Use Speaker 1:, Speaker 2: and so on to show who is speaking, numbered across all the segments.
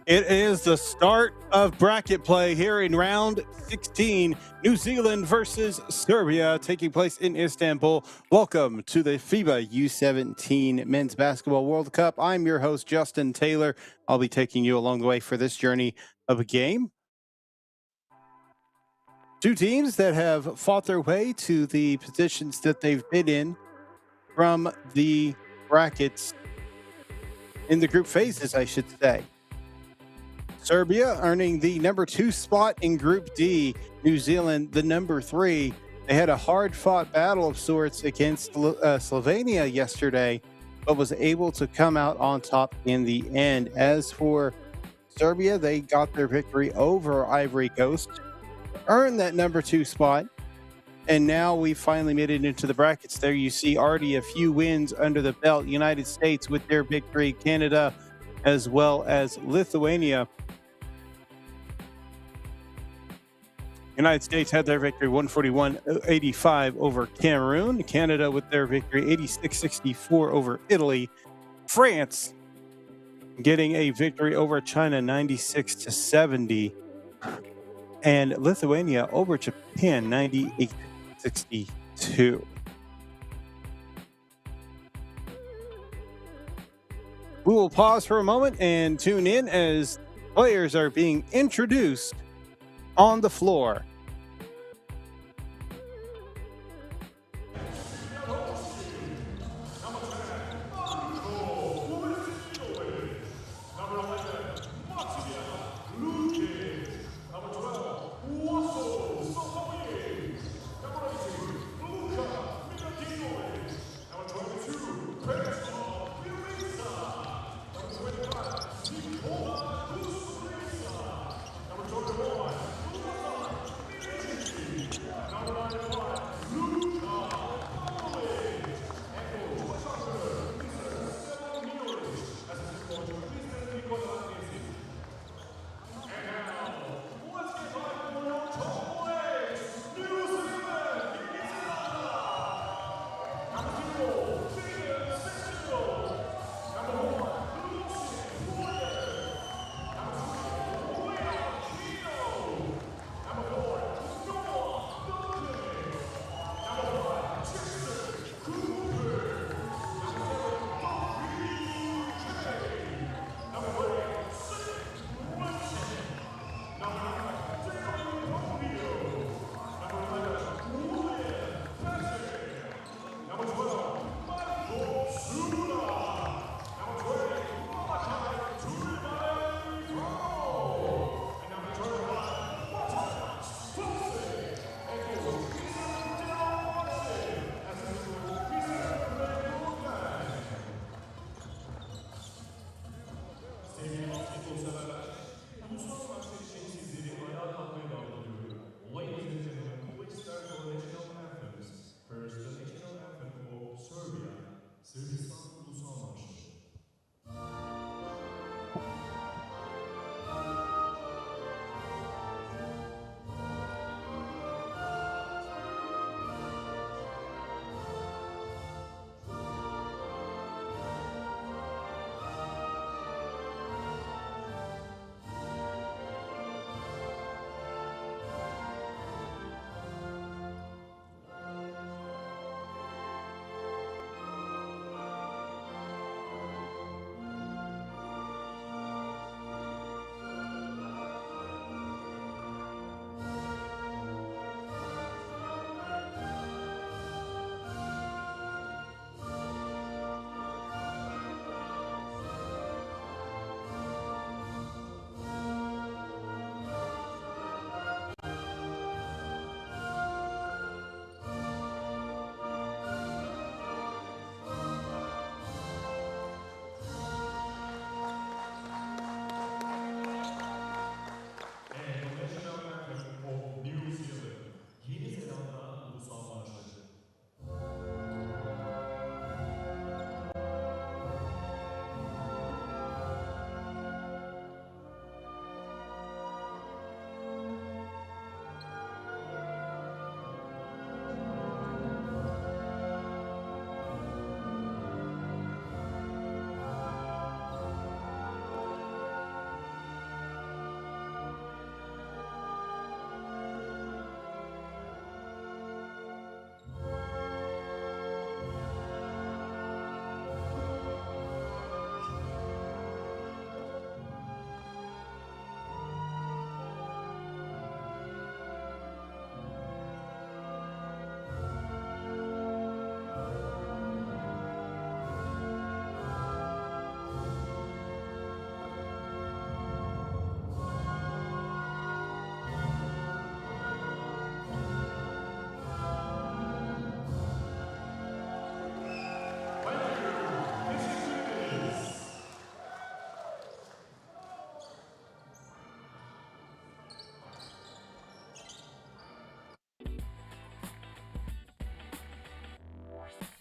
Speaker 1: It is the start of bracket play here in round 16. New Zealand versus Serbia taking place in Istanbul. Welcome to the FIBA U17 Men's Basketball World Cup. I'm your host, Justin Taylor. I'll be taking you along the way for this journey of a game. Two teams that have fought their way to the positions that they've been in from the brackets in the group phases, I should say. Serbia earning the number 2 spot in Group D. New Zealand, the number 3. They had a hard-fought battle of sorts against Slovenia yesterday, but was able to come out on top in the end. As for Serbia, they got their victory over Ivory Coast, earned that number 2 spot, and now we finally made it into the brackets. There you see already a few wins under the belt. United States with their victory, Canada, as well as Lithuania. United States had their victory 141-85 over Cameroon. Canada with their victory 86-64 over Italy. France getting a victory over China 96-70. And Lithuania over Japan 98-62. We will pause for a moment and tune in as players are being introduced on the floor.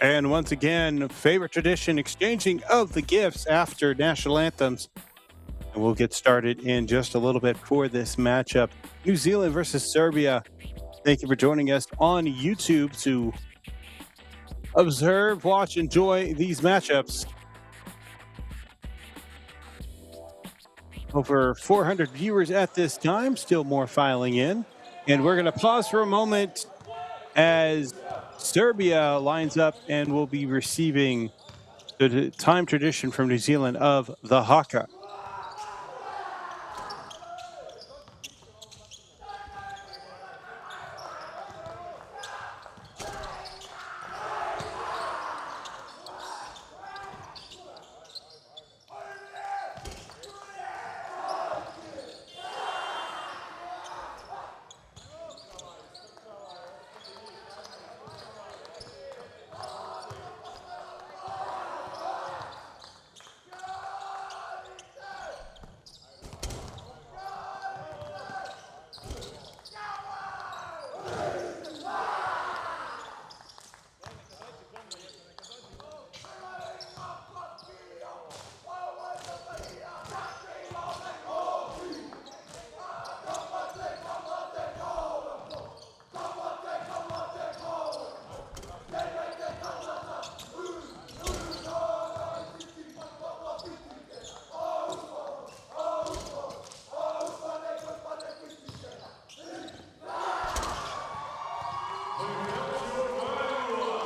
Speaker 1: And once again, favorite tradition, exchanging of the gifts after national anthems. And we'll get started in just a little bit for this matchup. New Zealand versus Serbia. Thank you for joining us on YouTube to observe, watch, enjoy these matchups. Over 400 viewers at this time, still more filing in. And we're going to pause for a moment as Serbia lines up and will be receiving the time tradition from New Zealand of the haka.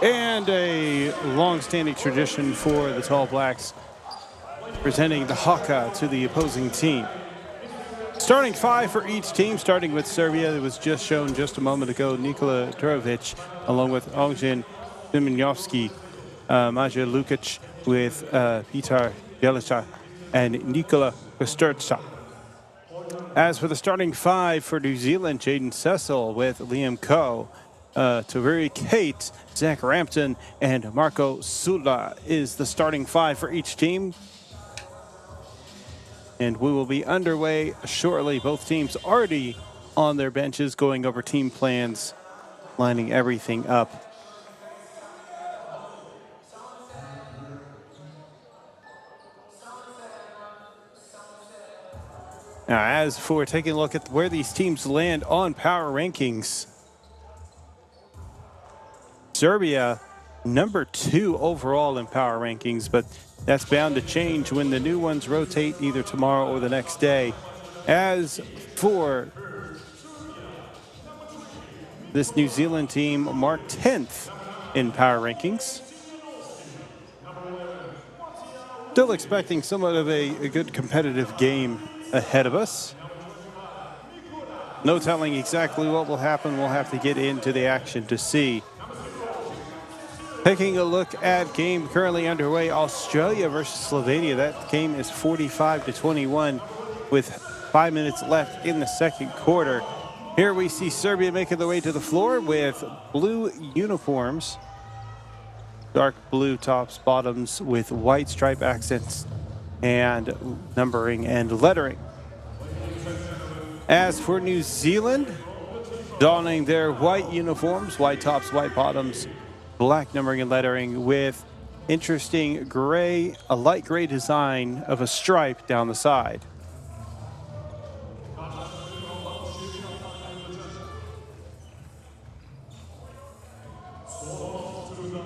Speaker 1: And a long-standing tradition for the Tall Blacks, presenting the haka to the opposing team. Starting five for each team, starting with Serbia. It was just shown just a moment ago. Nikola Durovic, along with Ogzhen Simonovsky, Maja Lukic with Petar Jelica, and Nikola Kosturca. As for the starting five for New Zealand, Jaden Cecil with Liam Coe, Taveri Kate, Zach Rampton, and Marco Sula is the starting five for each team. And we will be underway shortly. Both teams already on their benches going over team plans, lining everything up. Now, as for taking a look at where these teams land on power rankings, Serbia, number 2 overall in power rankings, but that's bound to change when the new ones rotate either tomorrow or the next day. As for this New Zealand team, marked 10th in power rankings. Still expecting somewhat of a good competitive game ahead of us. No telling exactly what will happen. We'll have to get into the action to see. Taking a look at game currently underway, Australia versus Slovenia. That game is 45-21 with 5 minutes left in the second quarter. Here we see Serbia making their way to the floor with blue uniforms, dark blue tops, bottoms with white stripe accents and numbering and lettering. As for New Zealand, donning their white uniforms, white tops, white bottoms, black numbering and lettering with interesting gray, a light gray design of a stripe down the side.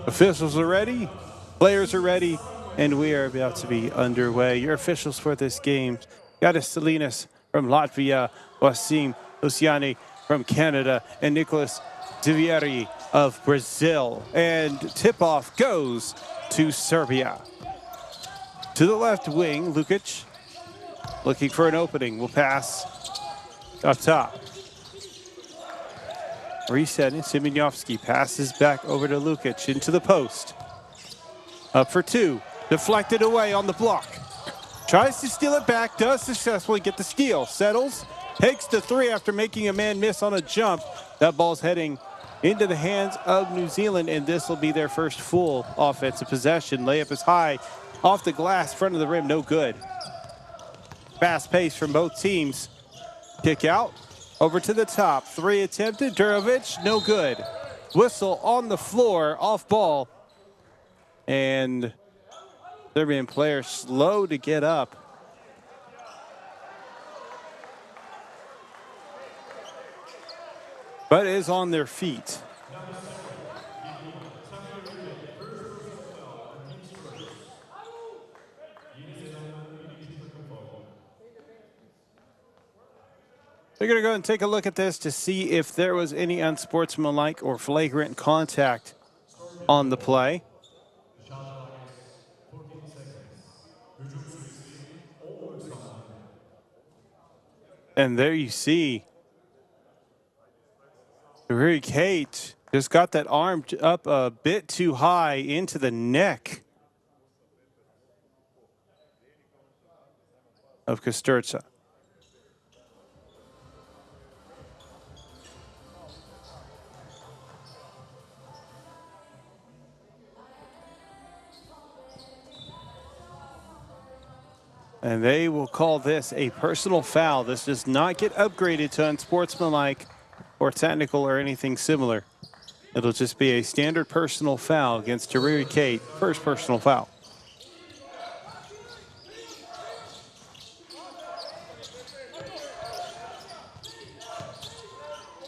Speaker 1: Officials are ready, players are ready, and we are about to be underway. Your officials for this game: Gatis Salinas from Latvia, Wasim Luciani from Canada, and Nicholas Zivieri of Brazil. And tip-off goes to Serbia. To the left wing, Lukic looking for an opening. Will pass up top. Resetting, Simonovsky passes back over to Lukic into the post. Up for two. Deflected away on the block. Tries to steal it back, does successfully get the steal. Settles, takes the three after making a man miss on a jump. That ball's heading into the hands of New Zealand, and this will be their first full offensive possession. Layup is high, off the glass, front of the rim, no good. Fast pace from both teams. Kick out, over to the top. Three attempted, Durovic, no good. Whistle on the floor, off ball. And Serbian player slow to get up. But is on their feet. They're going to go and take a look at this to see if there was any unsportsmanlike or flagrant contact on the play. And there you see Rui Kate just got that arm up a bit too high into the neck of Kosturca. And they will call this a personal foul. This does not get upgraded to unsportsmanlike or technical or anything similar. It'll just be a standard personal foul against Rui Kate. First personal foul.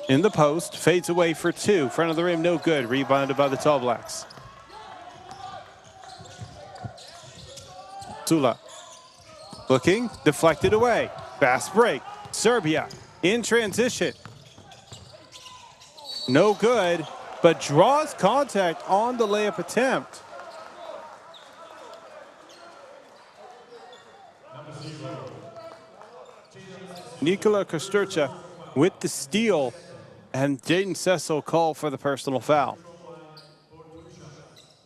Speaker 1: In the post, fades away for two. Front of the rim, no good. Rebounded by the Tall Blacks. Tula. Looking, deflected away. Fast break. Serbia in transition. No good, but draws contact on the layup attempt. Nikola Kosturca with the steal, and Jaden Cecil called for the personal foul.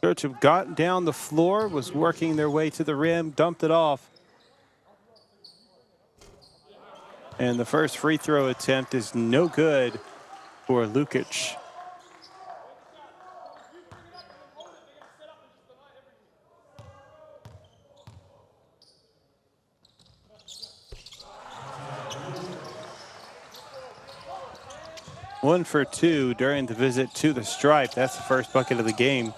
Speaker 1: Kosturca got down the floor, was working their way to the rim, dumped it off. And the first free throw attempt is no good for Lukic. One for two during the visit to the stripe. That's the first bucket of the game.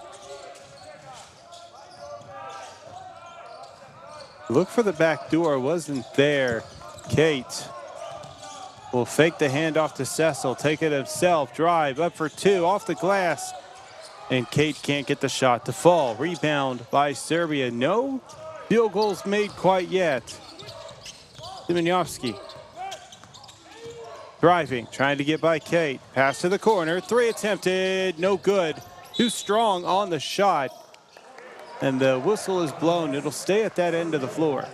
Speaker 1: Look for the back door, wasn't there. Kate will fake the handoff to Cecil, take it himself, drive up for two, off the glass. And Kate can't get the shot to fall. Rebound by Serbia. No field goals made quite yet. Simonjovski driving, trying to get by Kate. Pass to the corner, three attempted, no good. Too strong on the shot. And the whistle is blown. It'll stay at that end of the floor.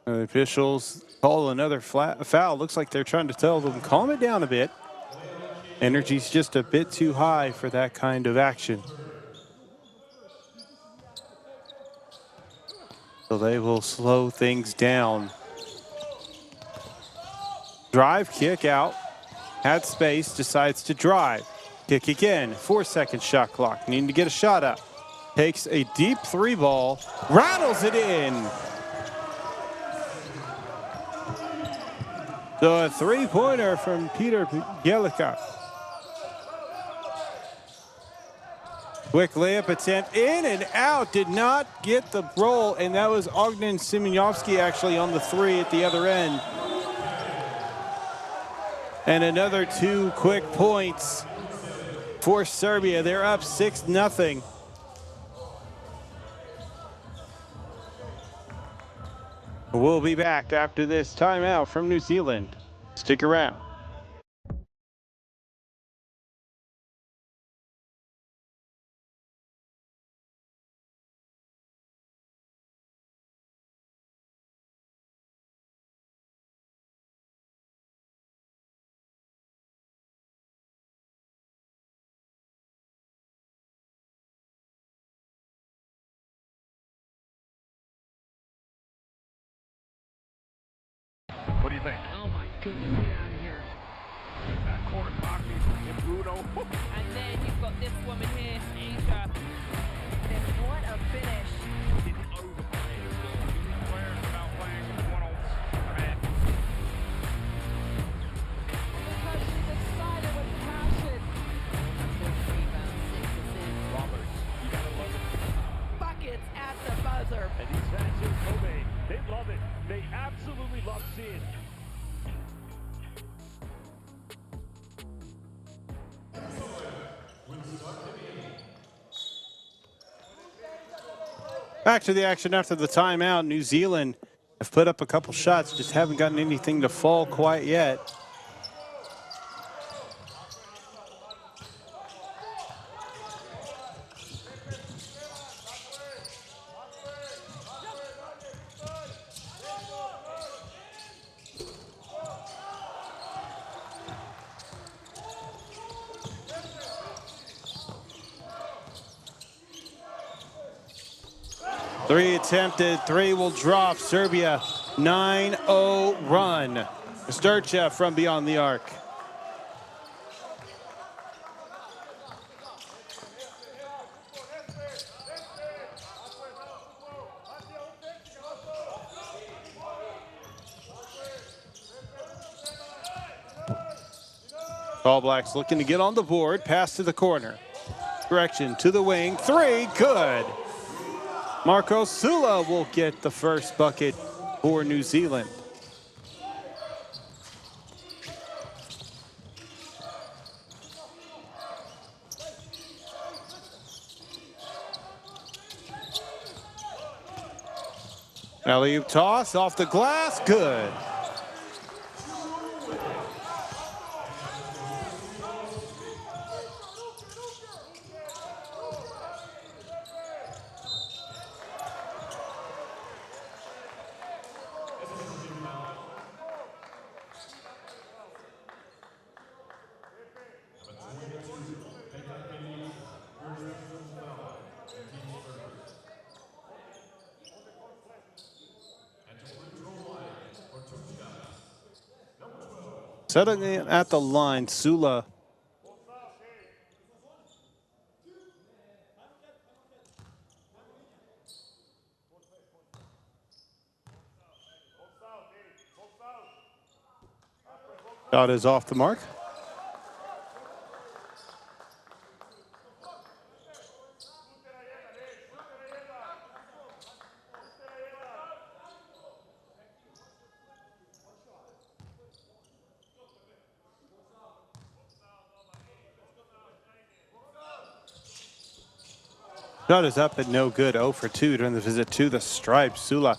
Speaker 1: The officials call another foul. Looks like they're trying to tell them, calm it down a bit. Energy's just a bit too high for that kind of action. So they will slow things down. Drive, kick out. Had space, decides to drive. Kick again, 4-second shot clock. Needing to get a shot up. Takes a deep three ball, rattles it in. So a three-pointer from Peter Bielica. Quick layup attempt, in and out, did not get the roll, and that was Ogden Simonjovski actually on the three at the other end. And another two quick points for Serbia. They're up 6-0. We'll be back after this timeout from New Zealand. Stick around.
Speaker 2: What do you think?
Speaker 3: Oh my goodness, get out of here.
Speaker 2: court hockey in Bruno.
Speaker 3: And then you've got this woman here, Asia.
Speaker 4: What a finish.
Speaker 2: Didn't overplay it as well. These players are now playing one-on-one.
Speaker 4: Because she's excited with passion. 6 rebounds, 6 assists.
Speaker 2: Roberts, you gotta love it.
Speaker 4: Buckets at the buzzer.
Speaker 2: And these fans in Kobe, they love it. They absolutely love seeing it.
Speaker 1: Back to the action after the timeout. New Zealand have put up a couple shots, just haven't gotten anything to fall quite yet. Three attempted, three will drop. Serbia 9-0 run. Sturcha from beyond the arc. All Blacks looking to get on the board. Pass to the corner. Correction to the wing. Three, good. Marco Sula will get the first bucket for New Zealand. Alley-oop toss off the glass, good. Settling in at the line, Sula. Shot is off the mark. Shot is up and no good. 0 for 2 during the visit to the stripe. Sula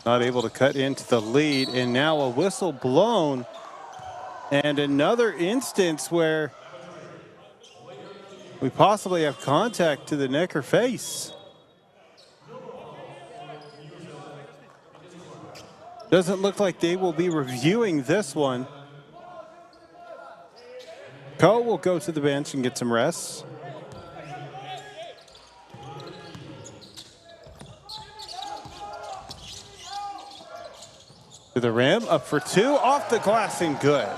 Speaker 1: not able to cut into the lead, and now a whistle blown. And another instance where we possibly have contact to the neck or face. Doesn't look like they will be reviewing this one. Ko will go to the bench and get some rest. To the rim, up for 2, off the glass and good.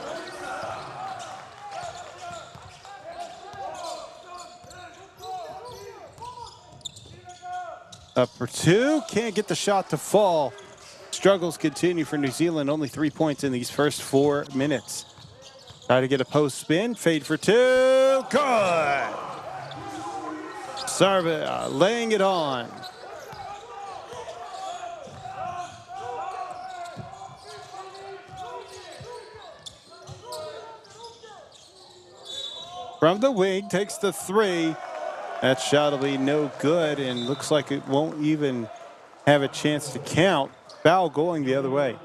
Speaker 1: Up for 2, can't get the shot to fall. Struggles continue for New Zealand, only 3 points in these first 4 minutes. Try to get a post spin, fade for 2, good. Serbia laying it on. From the wing, takes the 3. That shot will be no good, and looks like it won't even have a chance to count. Foul going the other way.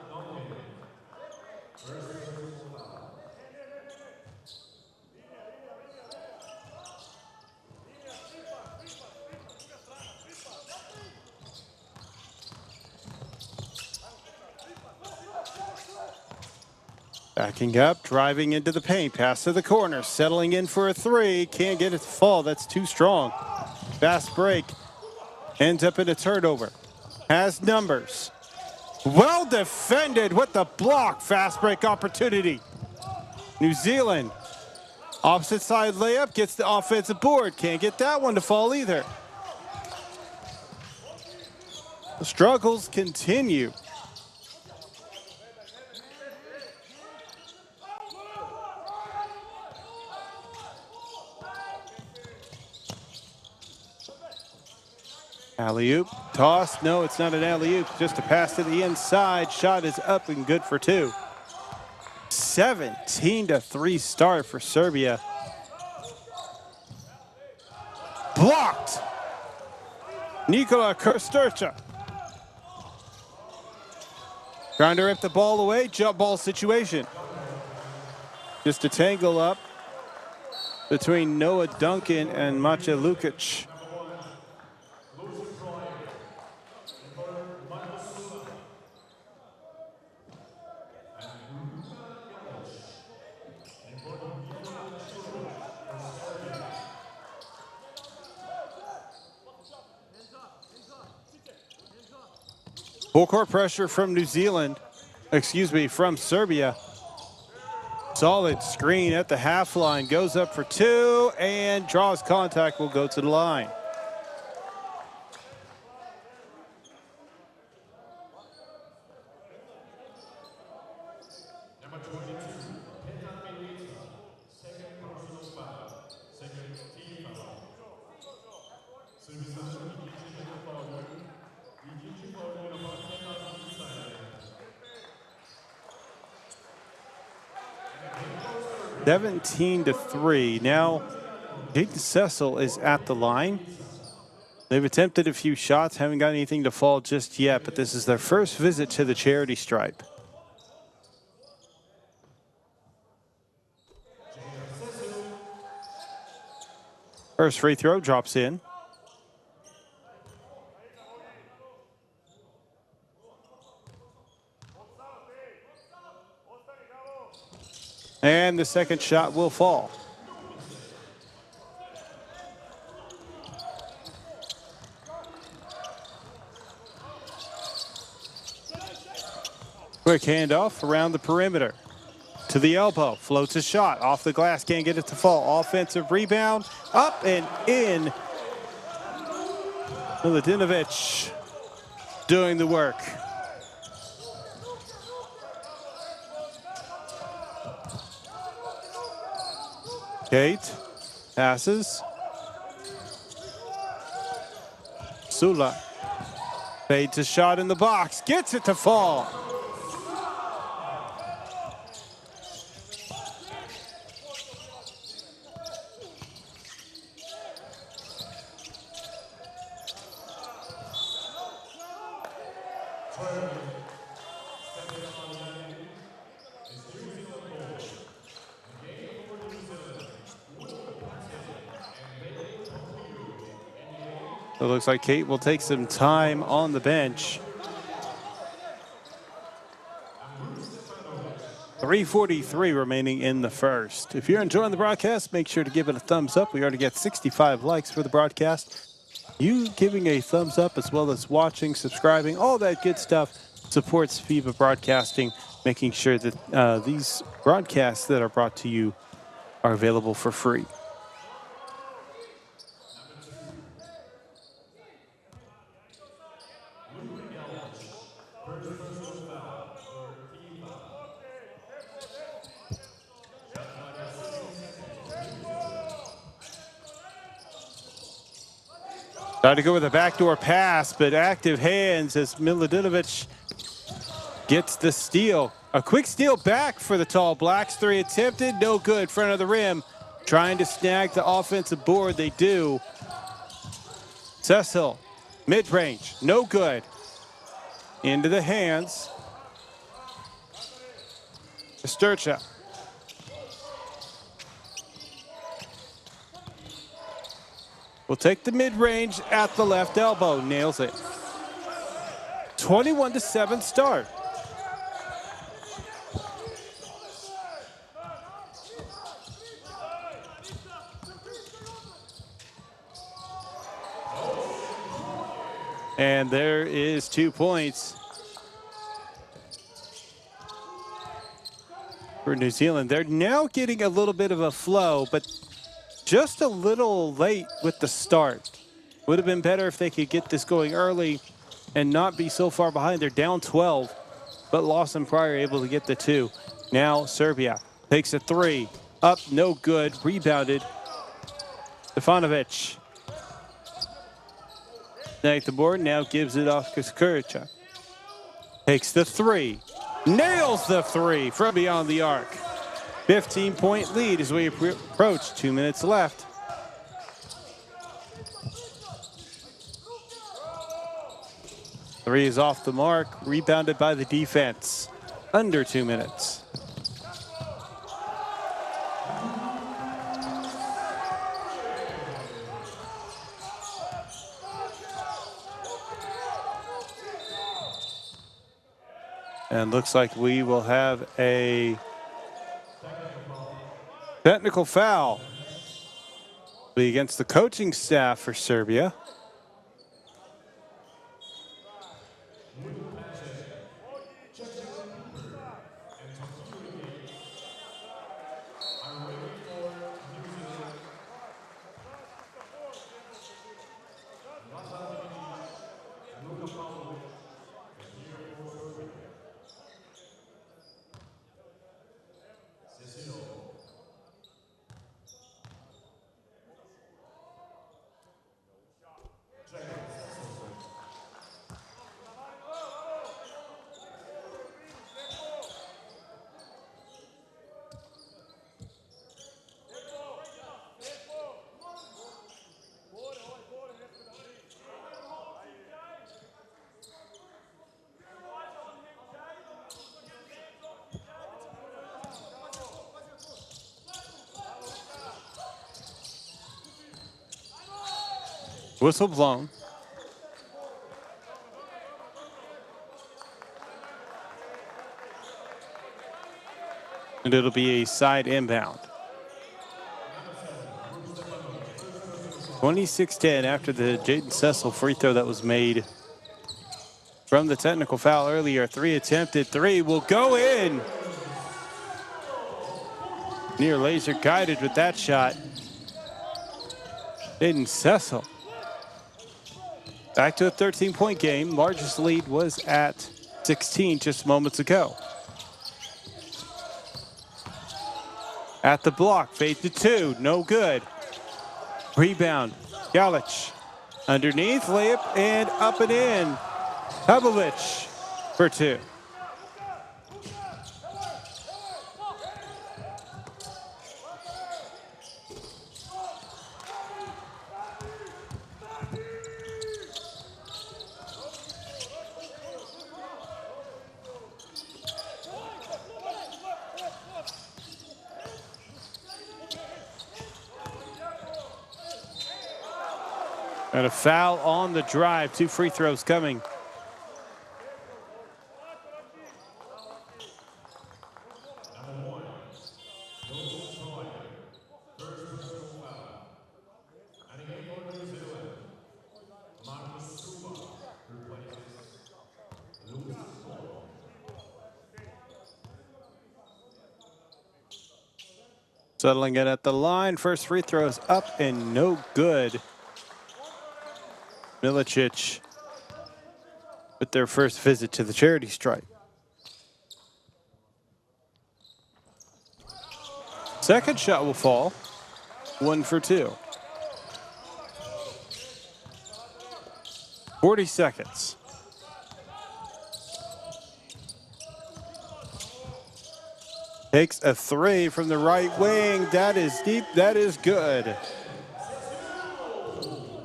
Speaker 1: Backing up, driving into the paint, pass to the corner, settling in for a 3, can't get it to fall, that's too strong. Fast break, ends up in a turnover, has numbers. Well defended with the block, fast break opportunity. New Zealand. Opposite side layup, gets the offensive board. Can't get that one to fall either. The struggles continue. Alley-oop, toss. No, it's not an alley-oop. Just a pass to the inside. Shot is up and good for two. 17-3 start for Serbia. Blocked. Nikola Krstica. Trying to rip the ball away. Jump ball situation. Just a tangle up between Noah Duncan and Macha Lukic. Full court pressure from from Serbia. Solid screen at the half line, goes up for two and draws contact, will go to the line. Seven 17-3. Now, Jaden Cecil is at the line. They've attempted a few shots, haven't got anything to fall just yet, but this is their first visit to the charity stripe. First free throw drops in. And the second shot will fall. Quick handoff around the perimeter. To the elbow, floats a shot. Off the glass, can't get it to fall. Offensive rebound, up and in. Miladinovic doing the work. Kate passes. Sula fades a shot in the box, gets it to fall. It looks like Kate will take some time on the bench. 3:43 remaining in the first. If you're enjoying the broadcast, make sure to give it a thumbs up. We already get 65 likes for the broadcast. You giving a thumbs up as well as watching, subscribing, all that good stuff supports FIBA Broadcasting, making sure that these broadcasts that are brought to you are available for free. Tried to go with a backdoor pass, but active hands as Miladinovic gets the steal. A quick steal back for the Tall Blacks. Three attempted, no good. Front of the rim, trying to snag the offensive board. They do. Cecil, mid-range, no good. Into the hands. Krstica. Will take the mid-range at the left elbow. Nails it. 21-7 start. And there is 2 points. for New Zealand. They're now getting a little bit of a flow, but just a little late with the start. Would have been better if they could get this going early and not be so far behind. They're down 12, but Lawson Pryor able to get the 2. Now Serbia takes a 3. Up, no good. Rebounded. Stefanovic. Back the board, now gives it off to Skurica. Takes the 3. Nails the 3 from beyond the arc. 15-point lead as we approach 2 minutes left. Three is off the mark, rebounded by the defense. Under 2 minutes. And looks like we will have a technical foul against the coaching staff for Serbia. Whistle blown. And it'll be a side inbound. 26-10 after the Jaden Cecil free throw that was made from the technical foul earlier. 3 attempted, 3 will go in. Near laser guided with that shot. Jaden Cecil. Back to a 13-point game. Largest lead was at 16 just moments ago. At the block, fade to 2, no good. Rebound, Galic. Underneath, layup, and up and in. Pavlovic for 2. And a foul on the drive. 2 free throws coming. Settling it at the line. First free throw is up and no good. Milicic with their first visit to the charity stripe. Second shot will fall. 1 for 2. 40 seconds. Takes a 3 from the right wing. That is deep. That is good.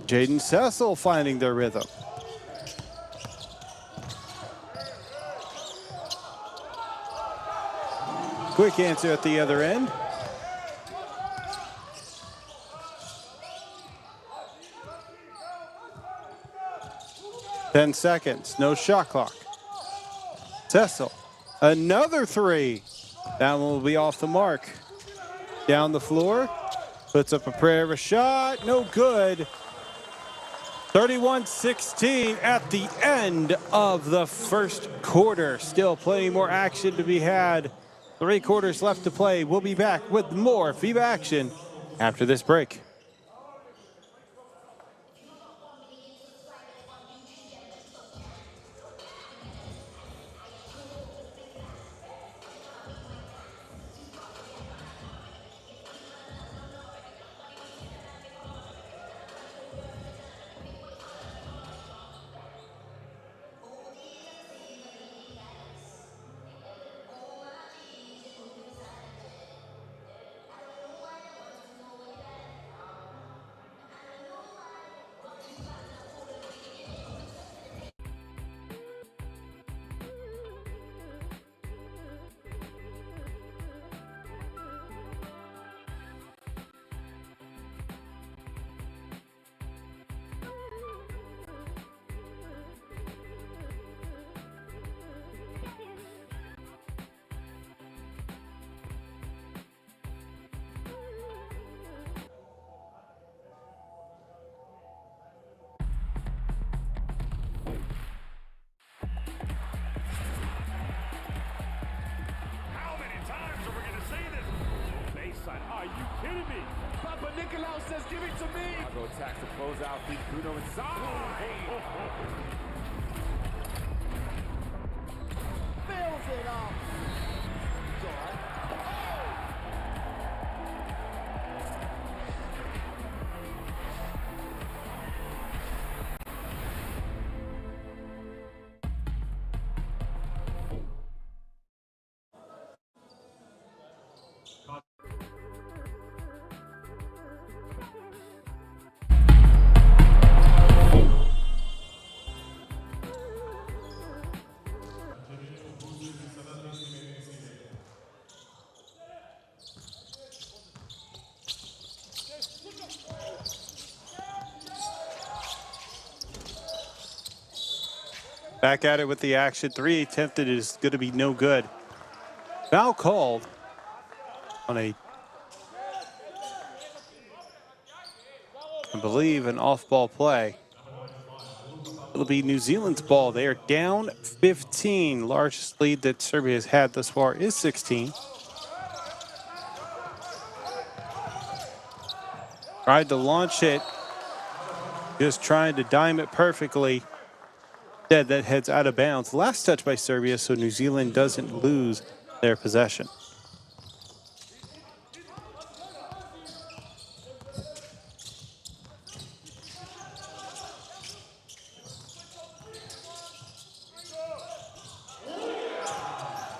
Speaker 1: Jaden Cecil finding their rhythm. Quick answer at the other end. Ten seconds, no shot clock. Cecil, another 3. That one will be off the mark. Down the floor, puts up a prayer of a shot, no good. 31-16 at the end of the first quarter. Still plenty more action to be had 3 quarters left to play. We'll be back with more FIBA action after this break.
Speaker 2: How many times are we going to see this? Baseline. Are you kidding me?
Speaker 5: Papa Nicolau says, give it to me.
Speaker 6: Go attacks the closeout, feed Bruno inside.
Speaker 5: Fills it up. It's all right.
Speaker 1: Back at it with the action. 3 attempted is going to be no good. Foul called on I believe, an off-ball play. It'll be New Zealand's ball. They are down 15. Largest lead that Serbia has had thus far is 16. Tried to launch it. Just trying to dime it perfectly. Instead, that heads out of bounds. Last touch by Serbia, so New Zealand doesn't lose their possession.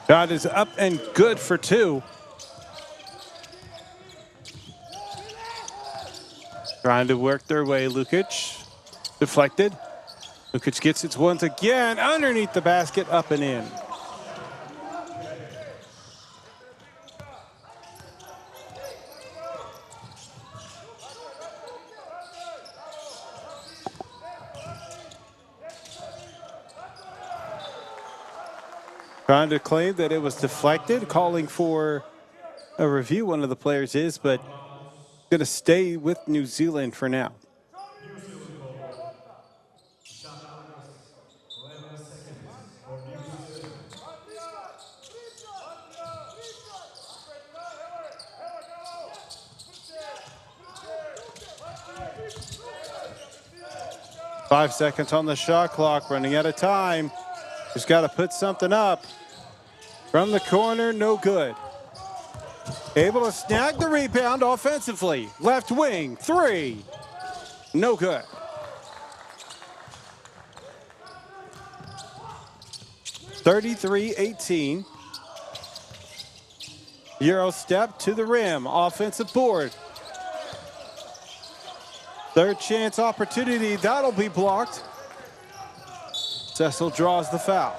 Speaker 1: Shot is up and good for 2. Trying to work their way, Lukic. Deflected. Lukic gets it once again underneath the basket, up and in. Trying to claim that it was deflected, calling for a review, one of the players is, but going to stay with New Zealand for now. 5 seconds on the shot clock, running out of time. Just got to put something up. From the corner, no good. Able to snag the rebound offensively. Left wing, 3. No good. (33-18). Euro step to the rim. Offensive board. Third chance opportunity. That'll be blocked. Cecil draws the foul.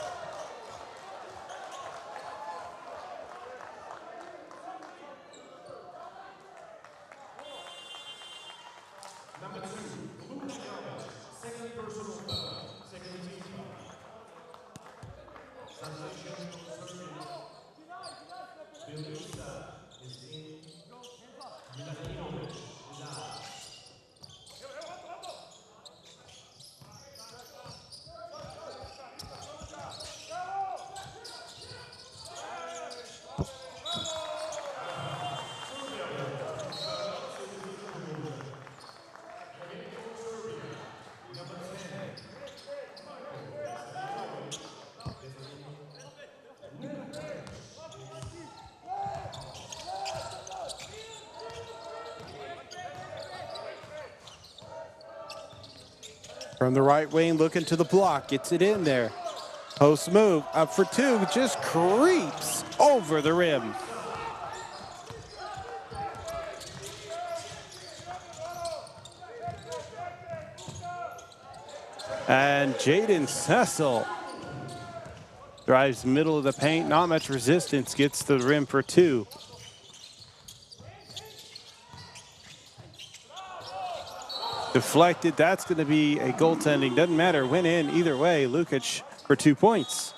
Speaker 1: From the right wing, looking to the block, gets it in there. Post move, up for two, just creeps over the rim. And Jaden Cecil drives middle of the paint, not much resistance, gets the rim for two. Deflected, that's going to be a goaltending. Doesn't matter, went in either way. Lukic for 2 points.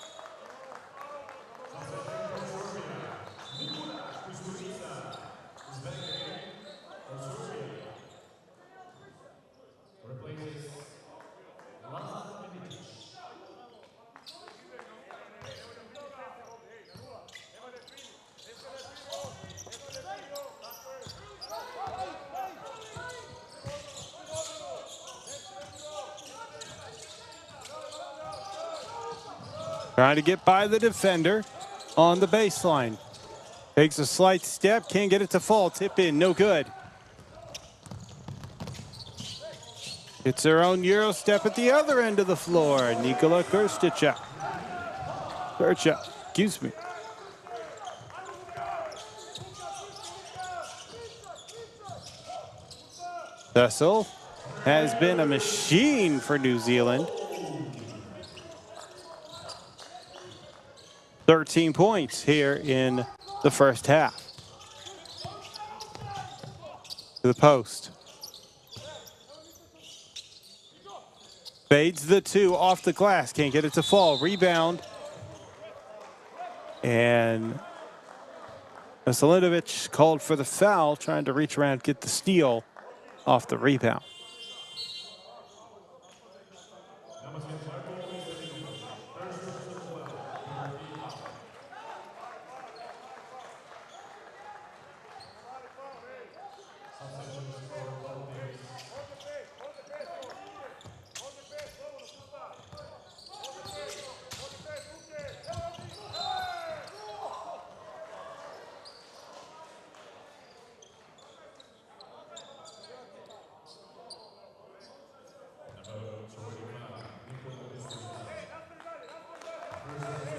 Speaker 1: Trying to get by the defender on the baseline. Takes a slight step, can't get it to fall. Tip in, no good. It's their own Euro step at the other end of the floor. Nikola Kursticha. Excuse me. Cecil has been a machine for New Zealand. 13 points here in the first half. To the post. Fades the two off the glass. Can't get it to fall. Rebound. And Veselinovic called for the foul, trying to reach around, get the steal off the rebound.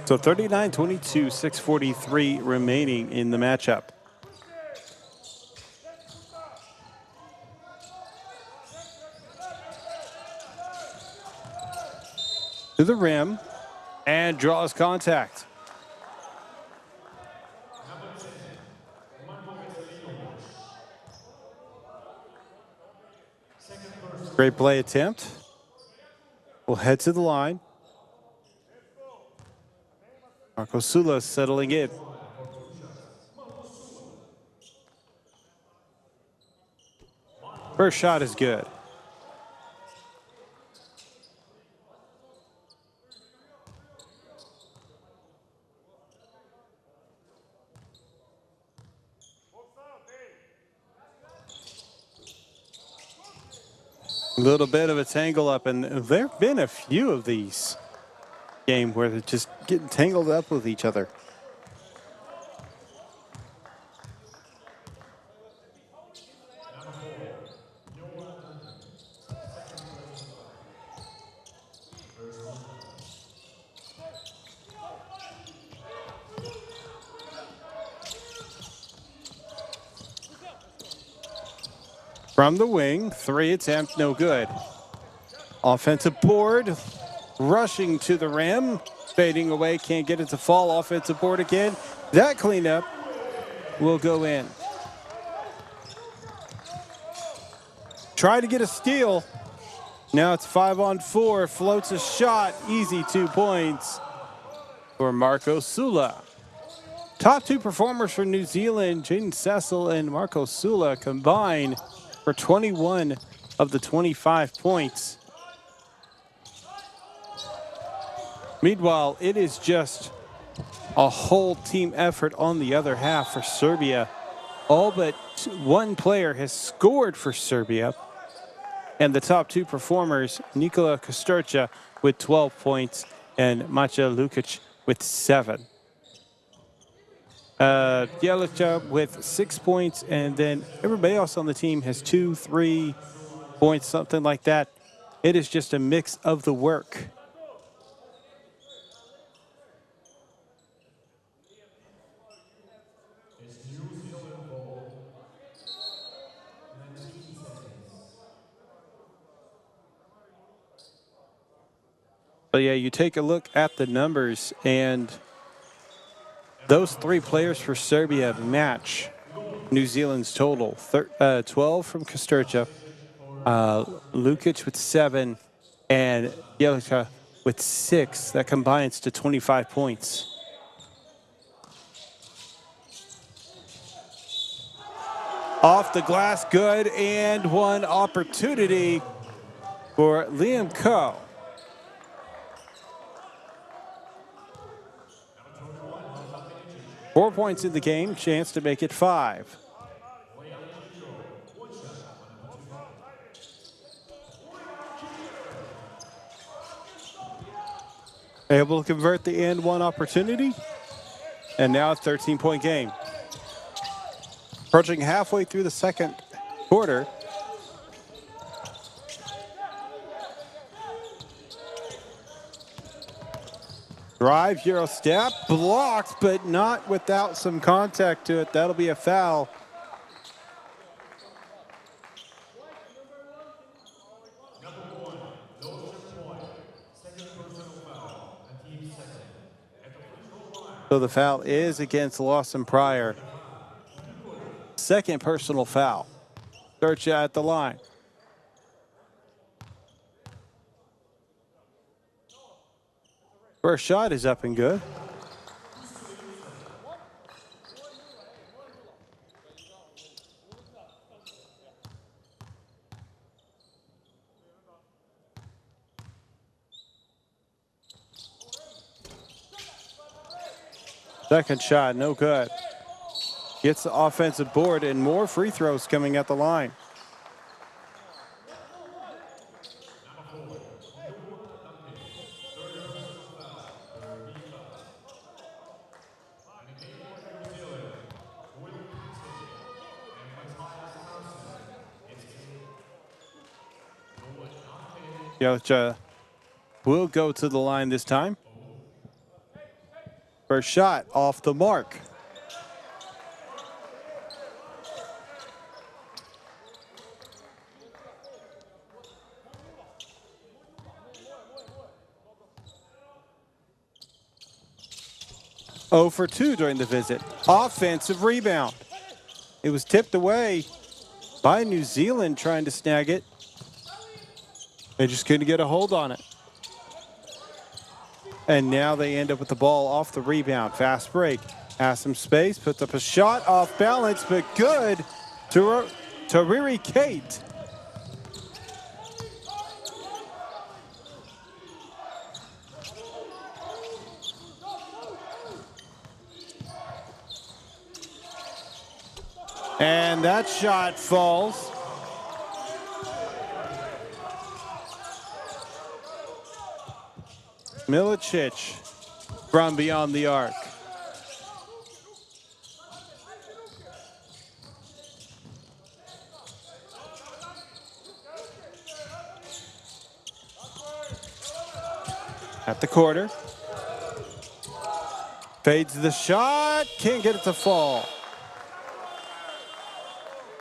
Speaker 1: So 39-22, 6:43 remaining in the matchup. To the rim and draws contact. Great play attempt. We'll head to the line. Marco Sula settling in. First shot is good. A little bit of a tangle up, and there have been a few of these game where they're just getting tangled up with each other. From the wing, three attempt, no good. Offensive board. Rushing to the rim, fading away, can't get it to fall. Offensive board again. That cleanup will go in. Try to get a steal. Now it's 5-on-4. Floats a shot. Easy 2 points for Marco Sula. Top two performers for New Zealand, Jaden Cecil and Marco Sula, combined for 21 of the 25 points. Meanwhile, it is just a whole team effort on the other half for Serbia. All but one player has scored for Serbia. And the top two performers, Nikola Kosturcha with 12 points and Macha Lukic with 7. Jelica with 6 points, and then everybody else on the team has 2, 3 points, something like that. It is just a mix of the work. But yeah, you take a look at the numbers, and those three players for Serbia match New Zealand's total. 12 from Kosturca, Lukic with 7, and Jelica with 6. That combines to 25 points. Off the glass, good, and one opportunity for Liam Coe. Four points in the game, chance to make it 5. Able to convert the and one opportunity, and now a 13-point game. Approaching halfway through the second quarter. Drive, Euro step, blocked, but not without some contact to it. That'll be a foul. So the foul is against Lawson Pryor. Second personal foul. Search at the line. First shot is up and good. Second shot, no good. Gets the offensive board, and more free throws coming at the line. Jelica will go to the line this time. First shot off the mark. Oh for 2 during the visit. Offensive rebound. It was tipped away by New Zealand trying to snag it. They just couldn't get a hold on it. And now they end up with the ball off the rebound. Fast break. Has some space. Puts up a shot off balance, but good to Riri Kate. And that shot falls. Milicic from beyond the arc. At the quarter. Fades the shot. Can't get it to fall.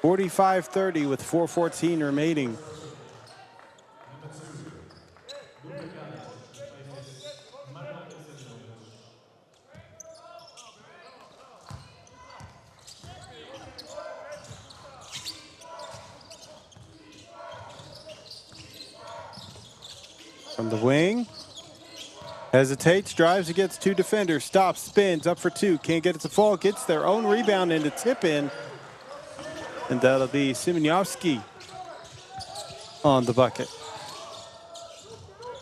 Speaker 1: 45-30 with 4:14 remaining. From the wing. Hesitates, drives against 2 defenders, stops, spins, up for 2. Can't get it to fall, gets their own rebound into tip in. And that'll be Simonowski on the bucket.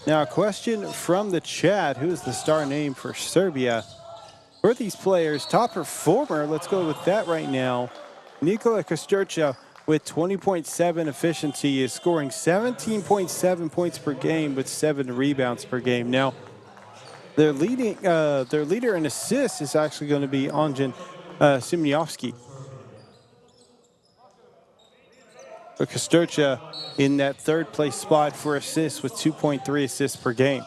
Speaker 1: Now a question from the chat. Who is the star name for Serbia? For these players, top performer, let's go with that right now. Nikola Kosturca with 20.7 efficiency is scoring 17.7 points per game with 7 rebounds per game. Now, their leader in assists is actually going to be Anjan Simonowski. Kostercha in that third place spot for assists with 2.3 assists per game.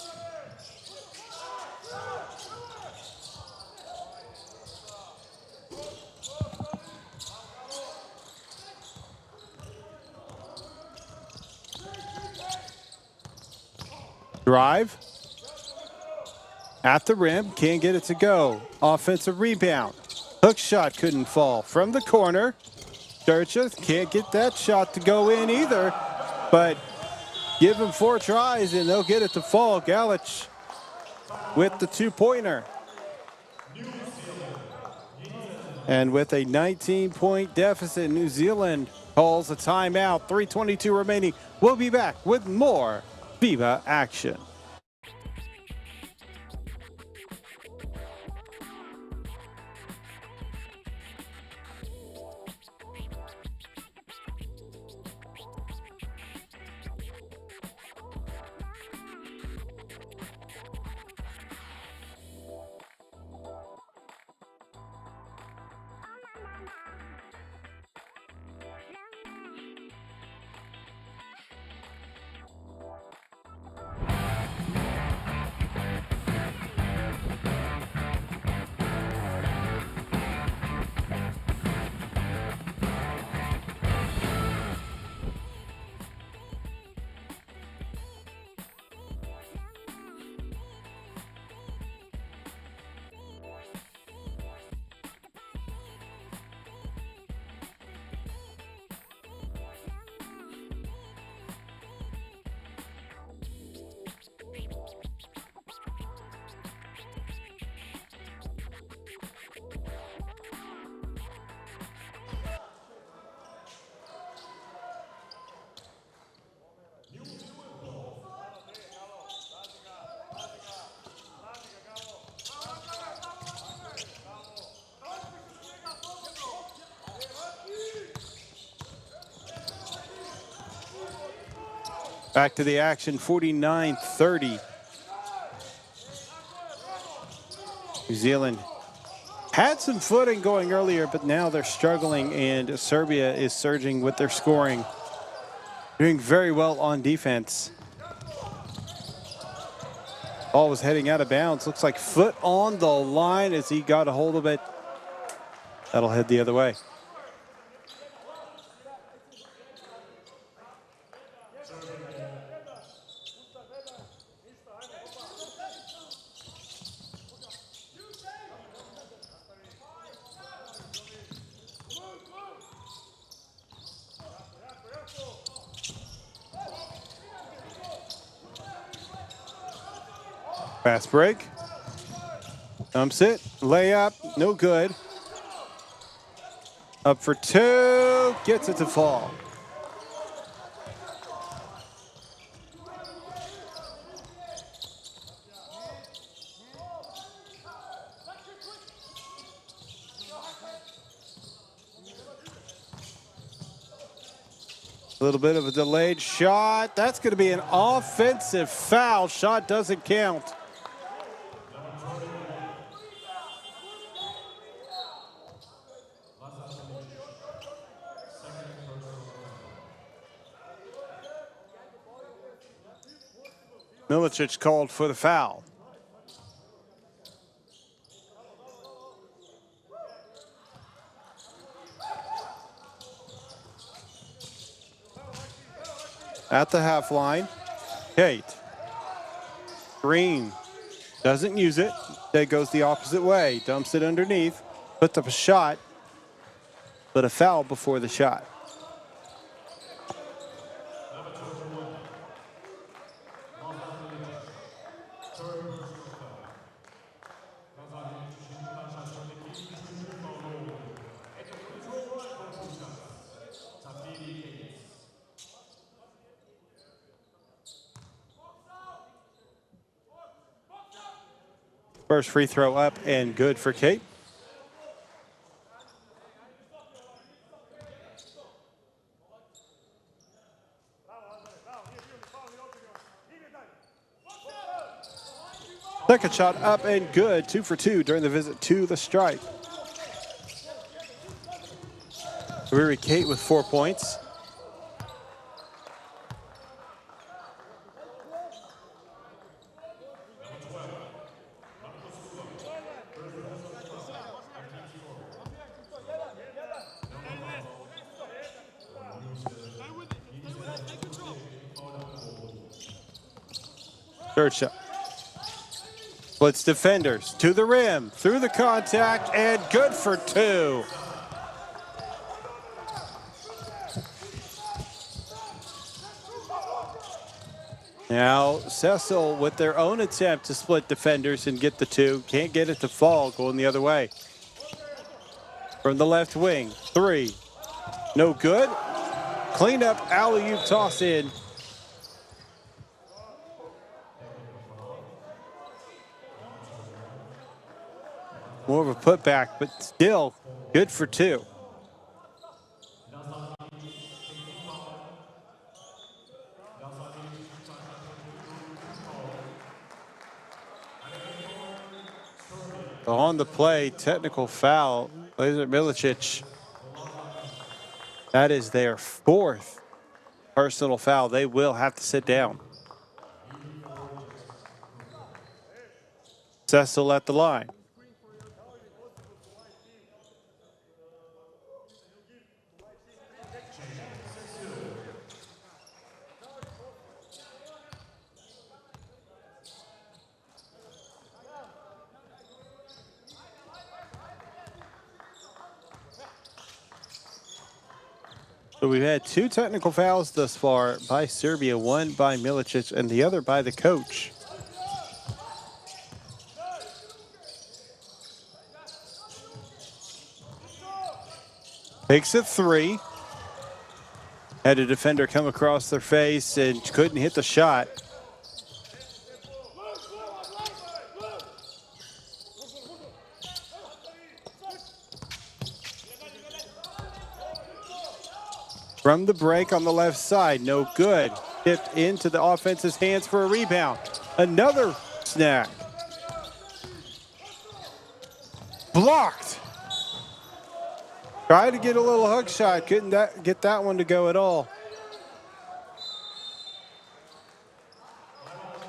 Speaker 1: Drive at the rim, can't get it to go. Offensive rebound. Hook shot couldn't fall from the corner. Kostercha can't get that shot to go in either, but give him 4 tries and they'll get it to fall. Galich with the 2-pointer. And with a 19-point deficit, New Zealand calls a timeout. 3:22 remaining. We'll be back with more FIBA action. Back to the action, 49-30. New Zealand had some footing going earlier, but now they're struggling, and Serbia is surging with their scoring. Doing very well on defense. Ball was heading out of bounds. Looks like foot on the line as he got a hold of it. That'll head the other way. Fast break. Dumps it. Layup. No good. Up for 2. Gets it to fall. A little bit of a delayed shot. That's going to be an offensive foul. Shot doesn't count. Milicic called for the foul. At the half line, Kate. Green doesn't use it. That goes the opposite way. Dumps it underneath. Puts up a shot, but a foul before the shot. First free throw up and good for Kate. Second shot up and good. 2 for 2 during the visit to the stripe. Riri Kate with 4 points. Third shot. Blitz defenders to the rim, through the contact, and good for two. Now, Cecil with their own attempt to split defenders and get the two. Can't get it to fall, going the other way. From the left wing, three. No good. Clean up, alley-oop toss in. More of a putback, but still good for two. On the play, technical foul. Laser Milicic. That is their fourth personal foul. They will have to sit down. Cecil at the line. So we've had two technical fouls thus far by Serbia, one by Milicic and the other by the coach. Takes a three. Had a defender come across their face and couldn't hit the shot. From the break on the left side, no good. Tipped into the offense's hands for a rebound. Another snag. Blocked. Tried to get a little hook shot. Couldn't get that one to go at all.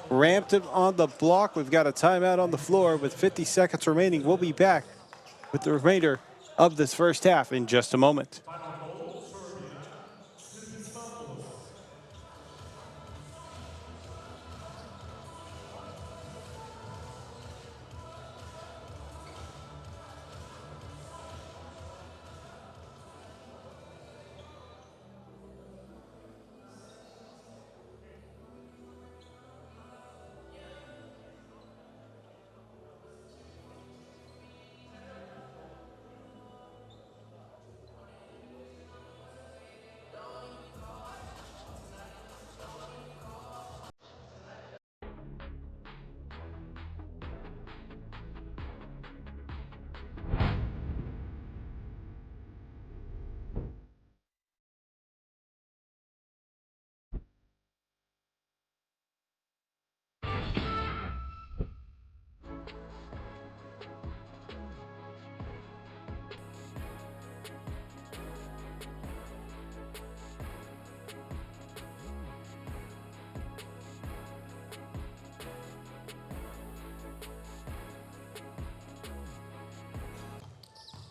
Speaker 1: Ramped him on the block. We've got a timeout on the floor with 50 seconds remaining. We'll be back with the remainder of this first half in just a moment.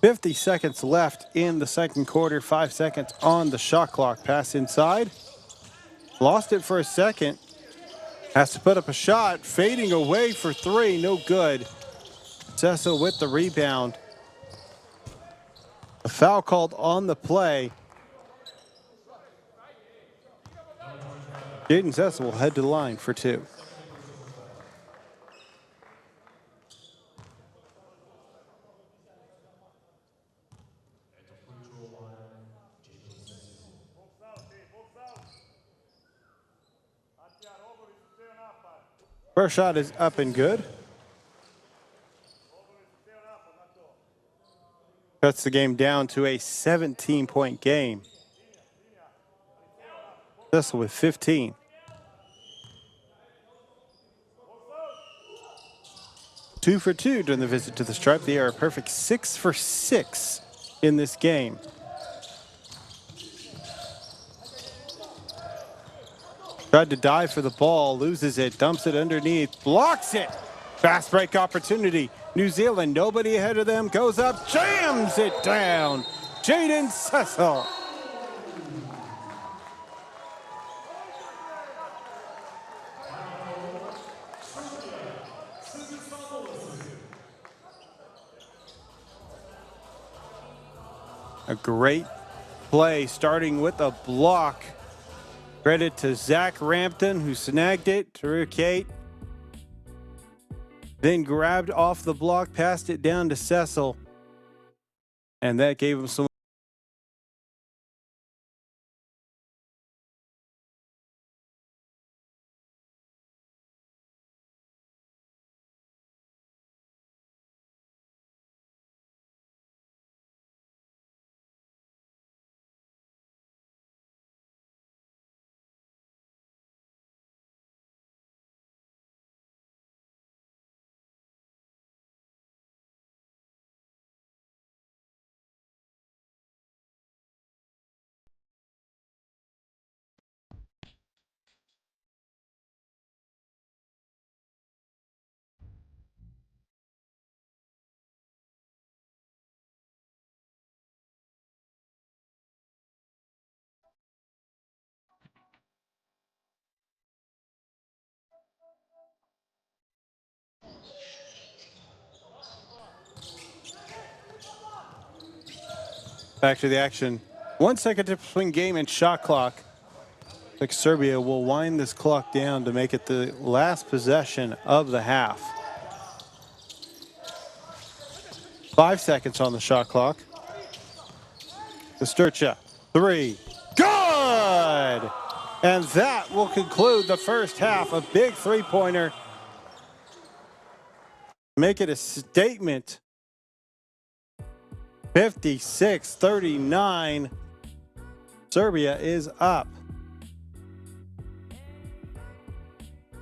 Speaker 1: .50 seconds left in the second quarter. 5 seconds on the shot clock. Pass inside. Lost it for a second. Has to put up a shot. Fading away for three. No good. Cecil with the rebound. A foul called on the play. Jaden Cecil will head to the line for two. First shot is up and good. Cuts the game down to a 17-point game. Cecil with 15. Two for two during the visit to the stripe. They are a perfect 6 for 6 in this game. Tried to dive for the ball, loses it, dumps it underneath, blocks it. Fast break opportunity. New Zealand, nobody ahead of them, goes up, jams it down. Jaden Cecil. A great play starting with a block. Credit to Zach Rampton, who snagged it to Rukate. Then grabbed off the block, passed it down to Cecil. And that gave him some. Back to the action. 1 second to between game and shot clock. Like Serbia will wind this clock down to make it the last possession of the half. 5 seconds on the shot clock. Kosturcha, 3. Good! And that will conclude the first half. A big three-pointer. Make it a statement. 56-39. Serbia is up.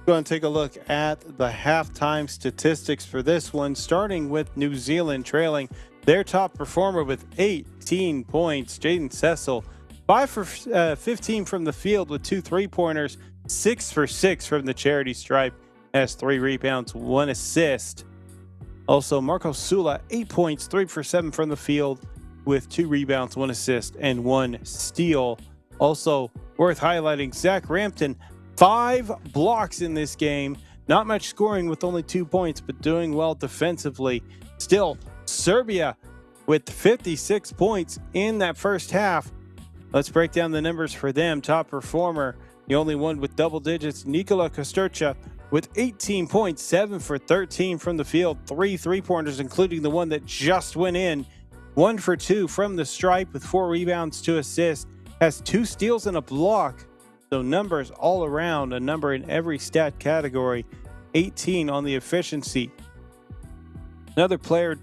Speaker 1: Going to take a look at the halftime statistics for this one, starting with New Zealand trailing their top performer with 18 points, Jaden Cecil. 5 for 15 from the field with 2 3-pointers, 6 for 6 from the charity stripe, has 3 rebounds, 1 assist. Also, Marco Sula, 8 points, 3 for 7 from the field with 2 rebounds, 1 assist, and 1 steal. Also, worth highlighting, Zach Rampton, 5 blocks in this game. Not much scoring with only 2 points, but doing well defensively. Still, Serbia with 56 points in that first half. Let's break down the numbers for them. Top performer, the only one with double digits, Nikola Kosturcha with 18 points, 7 for 13 from the field, 3 3-pointers, including the one that just went in, 1 for 2 from the stripe with 4 rebounds, 2 assists, has 2 steals and a block. So numbers all around, a number in every stat category. 18 on the efficiency. Another player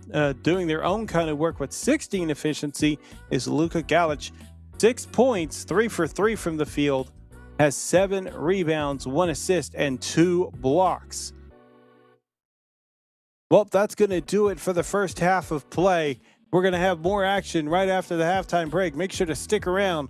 Speaker 1: doing their own kind of work with 16 efficiency is Luka Galic. 6 points, 3 for 3 from the field, has 7 rebounds, 1 assist, and 2 blocks. Well, that's going to do it for the first half of play. We're going to have more action right after the halftime break. Make sure to stick around.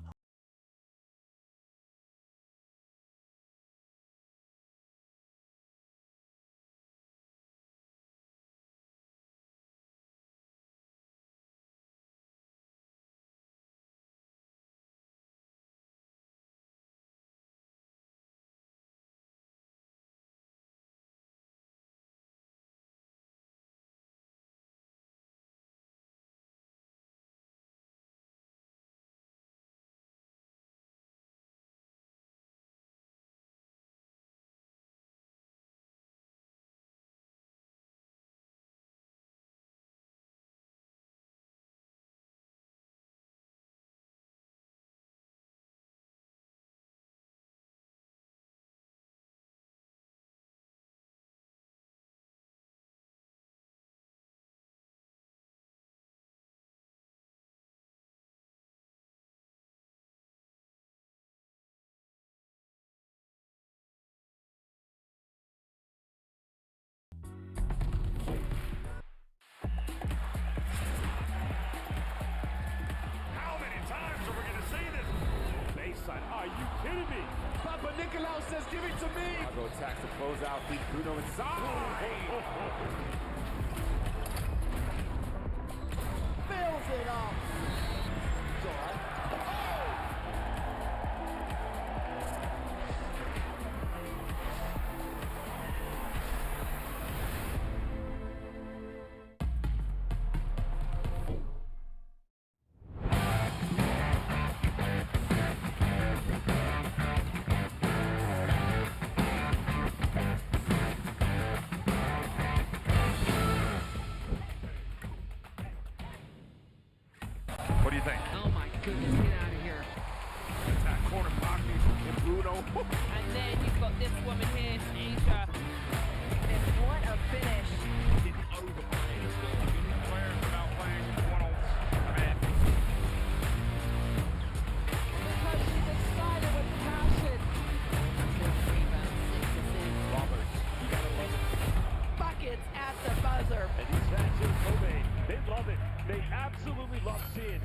Speaker 6: How many times are we going to see this? Baseline. Are you kidding me?
Speaker 5: Papa Nicolau says, give it to me.
Speaker 6: Chicago attacks the closeout. Feed Bruno inside.
Speaker 5: Fills it up. It's all right.
Speaker 6: What do you think?
Speaker 4: Oh my goodness, get out of here.
Speaker 6: That corner pocket and Bruno.
Speaker 3: And then you've got this woman here, Asia.
Speaker 4: And what a finish.
Speaker 6: Didn't overplay as well.
Speaker 2: Players about playing 107.
Speaker 4: Because she's excited with passion. 6 rebounds, 6 assists.
Speaker 6: Roberts, you gotta love it.
Speaker 4: Buckets at the buzzer.
Speaker 6: And these fans in Kobe, they love it. They absolutely love seeing.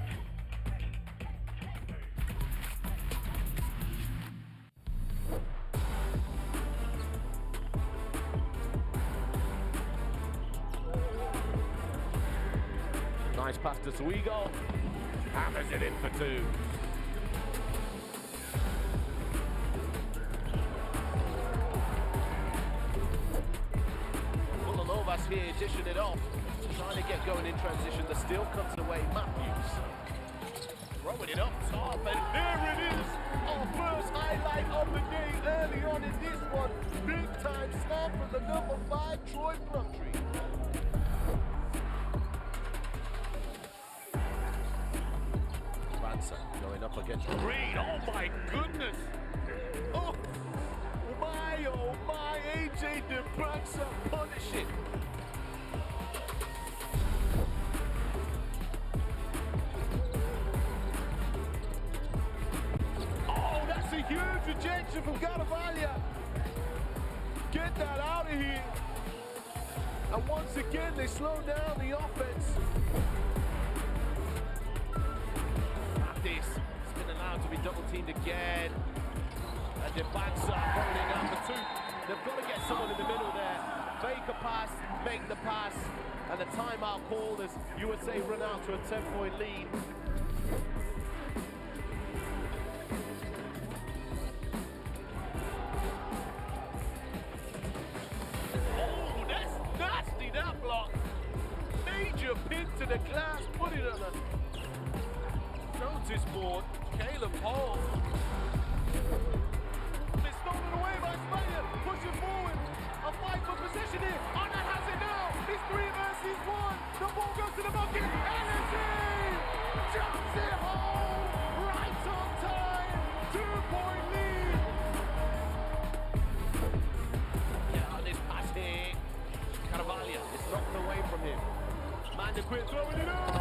Speaker 6: Nice pass to Suigo. Hammers it in for 2. Villanova's here, dishing it off. Trying to get going in transition. The steal comes away. Matthews. Throwing it up top, and there it is. Our first highlight of the day early on in this one. Big time snap from the number 5, Troy Plumtree. Going up against Green. Oh my goodness! Oh my! AJ DeBranza punish it. Oh, that's a huge rejection from Carvalho. Get that out of here. And once again, they slow down the offense. This has been allowed to be double teamed again, and DeBranza holding out for 2. They've got to get someone in the middle there. Fake a pass, make the pass, and the timeout called as USA run out to a 10-point lead. Oh, that's nasty, that block. Major pin to the glass, put it on a notice board. Caleb Hall. It's stolen away by Spain. Pushing forward. A fight for possession here. Arnold has it now. It's 3 versus 1. The ball goes to the bucket. And it's in. Jumps it home. Right on time. 2-point lead. Yeah, on this pass here. Carvalho. It's knocked away from him. Manda quit throwing it up.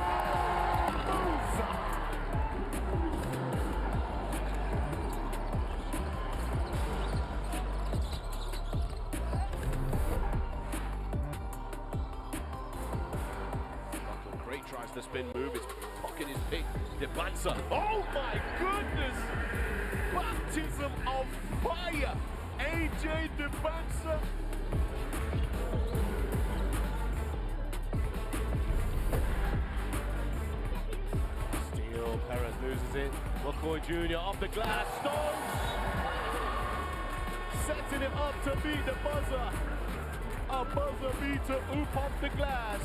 Speaker 6: Tries the spin move, his pocket is big. DeBranza. Oh my goodness! Baptism of fire! AJ DeBranza. Steal, Perez loses it. McCoy Jr. off the glass, Stokes! Setting him up to beat the buzzer. A buzzer beater, oop off the glass.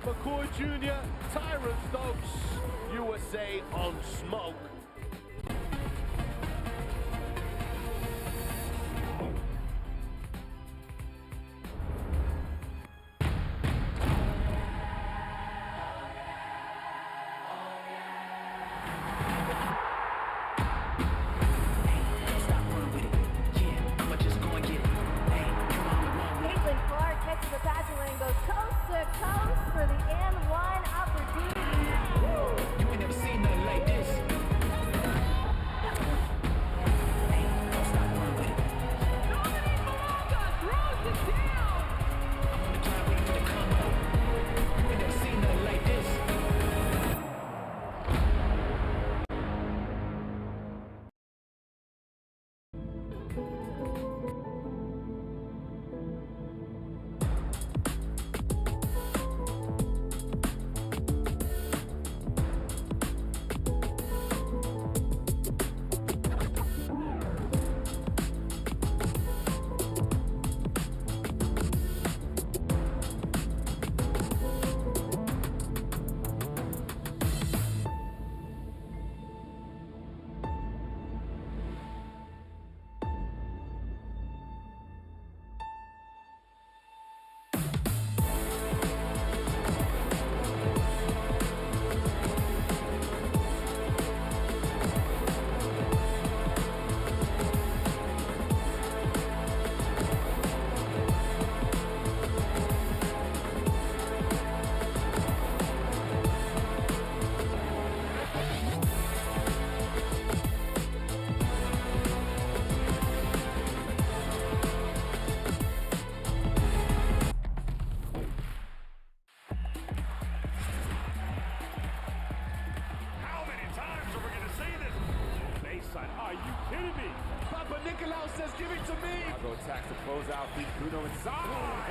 Speaker 6: McCoy Jr., Tyron Stokes, USA on smoke.
Speaker 7: For the and one opportunity.
Speaker 8: You ain't never seen nothing like this.
Speaker 6: Nicolau says, give it to me.
Speaker 2: Go attacks to close out. Beat Bruno inside.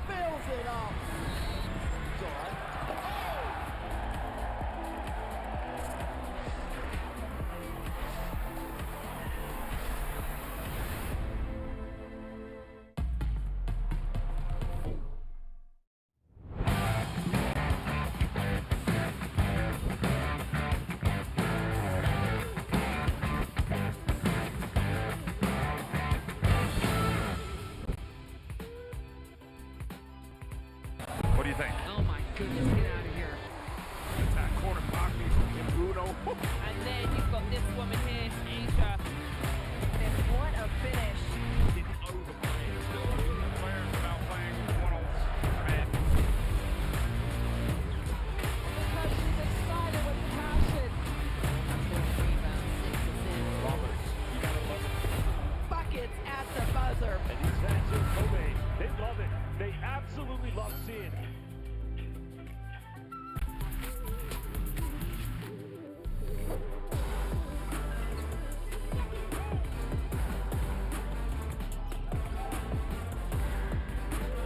Speaker 5: Fills it up. It's all right.
Speaker 2: What do you think?
Speaker 4: Oh my goodness, get out of here.
Speaker 2: Attack corner Bogby and Bruno.
Speaker 3: And then you've got this woman here, Asia.
Speaker 4: And what a finish.
Speaker 2: Didn't overplay it. Still the players without playing one-on-one.
Speaker 4: Because she's excited with passion. Rebound, 6 assists.
Speaker 2: Roberts, you gotta love it.
Speaker 4: Buckets at the buzzer.
Speaker 7: And these fans in Kobe, they love it. They absolutely love seeing it.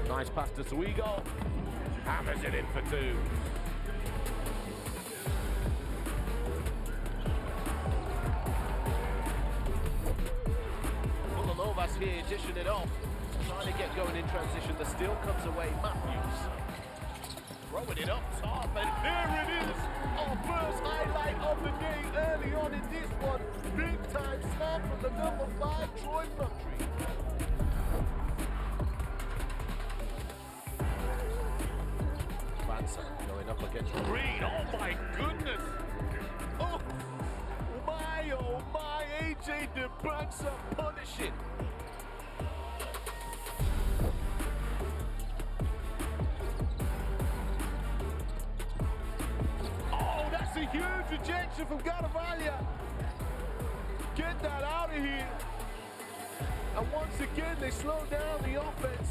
Speaker 6: Nice pass to Suigo. Hammers it in for two. Novas here dishing it off. Trying to get going in transition. The steal comes away. Matthews. Throwing it up top. And there it is. Our first highlight of the day early on in this one. Big time snap from the number 5, Troy Plumtree. Banson going up against Green. Oh my goodness. Oh my, AJ DeBansa punishing. Oh, that's a huge ejection from Garavaglia. Get that out of here. And once again, they slow down the offense.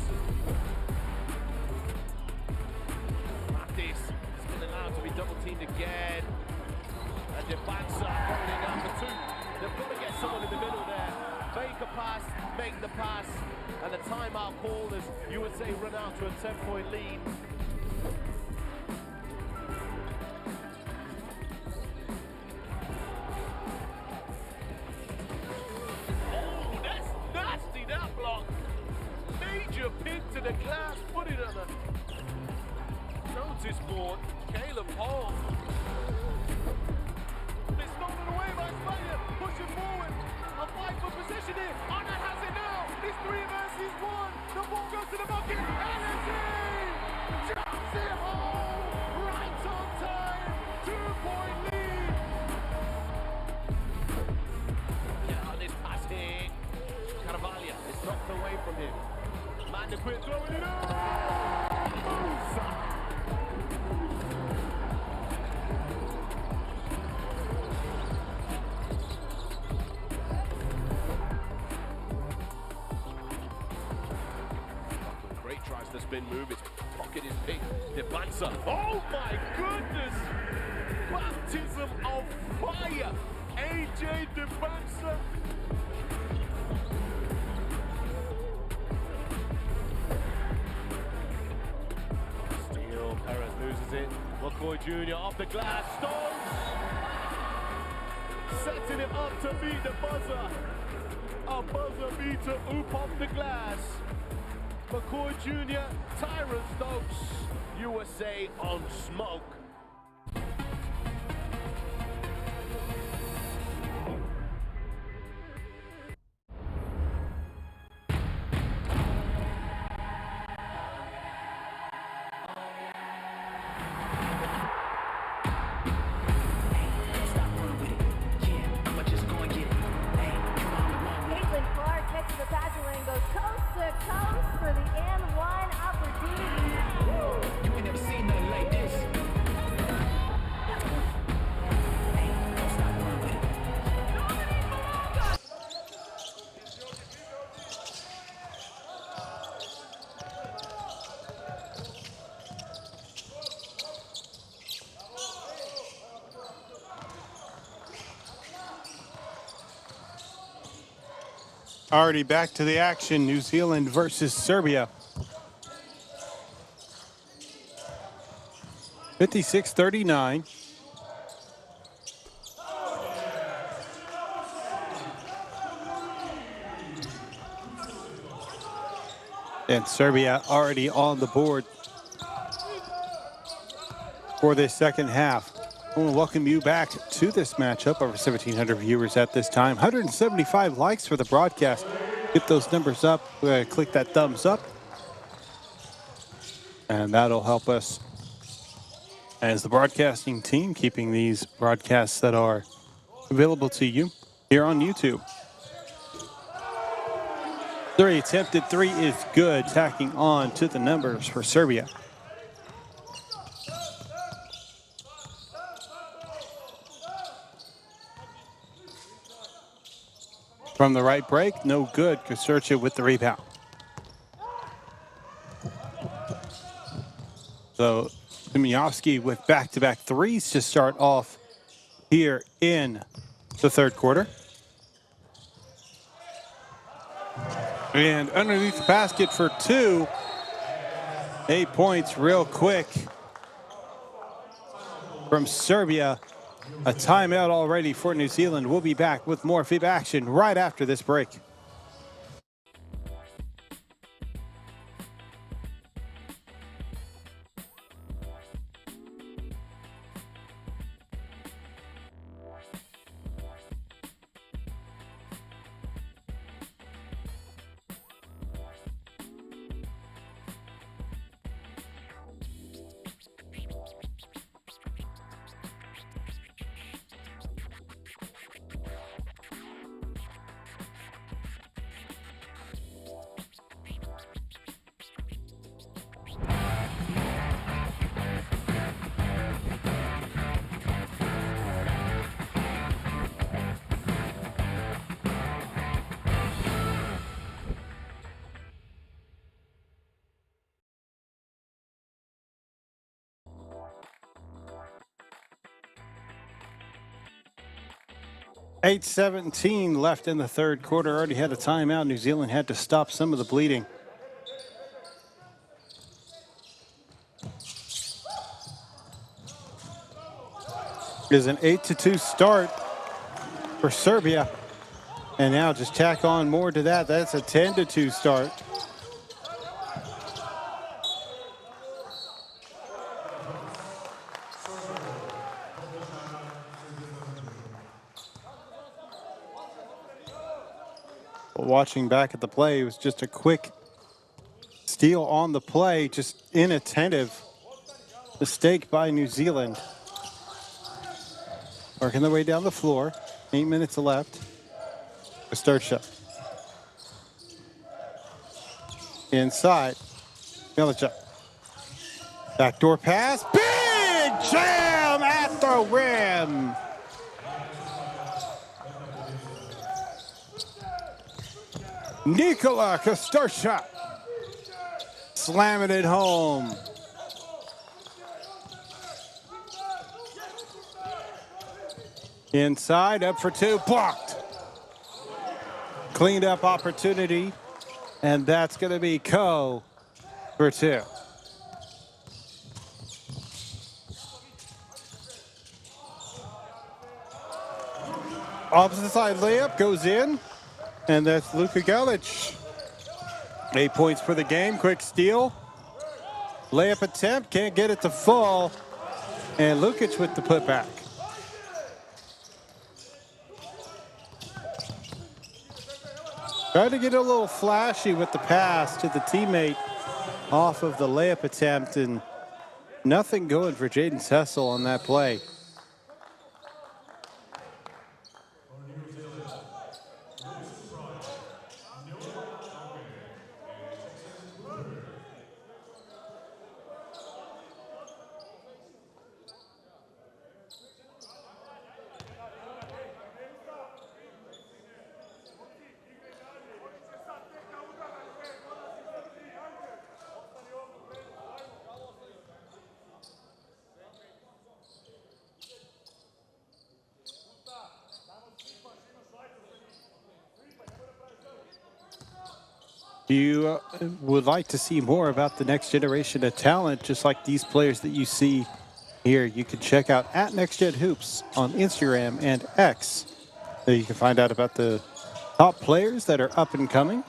Speaker 6: Mattis has been allowed to be double teamed again. And DeBansa going in down for two. They've got to get someone in the middle there. Fake a pass, make the pass. And the timeout called as USA run out to a 10-point lead. Oh, that's nasty, that block. Major pin to the glass, put it on the notice board. Caleb Hall. It's stolen away by Spain, pushing forward. A fight for position here. Arnott has it now. It's 3 versus 1. The ball goes to the bucket. And it's in. Jumps it home. Right on time. 2-point lead. Get on this pass here. Carvalho is knocked away from him. Man, the quit throwing it up. Musa. Tries to spin move, his pocket is picked. DeBansa. Oh my goodness! Baptism of fire! AJ DeBansa. Steal, Perez loses it. McCoy Jr. off the glass, Stokes! Setting it up to beat the buzzer. A buzzer beater, oop off the glass. McCoy Jr., Tyron Stokes, USA on smoke.
Speaker 8: The passing lane goes coast to coast for the and one opportunity.
Speaker 9: You ain't never seen nothing like this.
Speaker 1: Already back to the action. New Zealand versus Serbia. 56-39. And Serbia already on the board for this second half. I want to welcome you back to this matchup. Over 1,700 viewers at this time. 175 likes for the broadcast. Get those numbers up. Click that thumbs up. And that'll help us as the broadcasting team, keeping these broadcasts that are available to you here on YouTube. Attempted three is good, tacking on to the numbers for Serbia. From the right break, no good. Kusurcha with the rebound. So Simiovsky with back-to-back threes to start off here in the third quarter. And underneath the basket for two. 8 points real quick from Serbia. A timeout already for New Zealand. We'll be back with more FIBA action right after this break. .8:17 left in the third quarter. Already had a timeout. New Zealand had to stop some of the bleeding. It is an 8-2 start for Serbia. And now just tack on more to that. That's a 10-2 start. Watching back at the play, it was just a quick steal on the play, just inattentive mistake by New Zealand. Working their way down the floor, 8 minutes left. A start shot. Inside, Milic. Backdoor pass, big jam at the rim. Nikola Kusurcha slamming it home. Inside, up for two, blocked. Cleaned up opportunity, and that's going to be Ko for two. Opposite side layup goes in. And that's Luka Galic. 8 points for the game. Quick steal. Layup attempt. Can't get it to fall. And Lukic with the putback. Tried to get a little flashy with the pass to the teammate off of the layup attempt. And nothing going for Jaden Cecil on that play. you would like to see more about the next generation of talent, just like these players that you see here, you can check out at NextGenHoops on Instagram and X. There you can find out about the top players that are up and coming,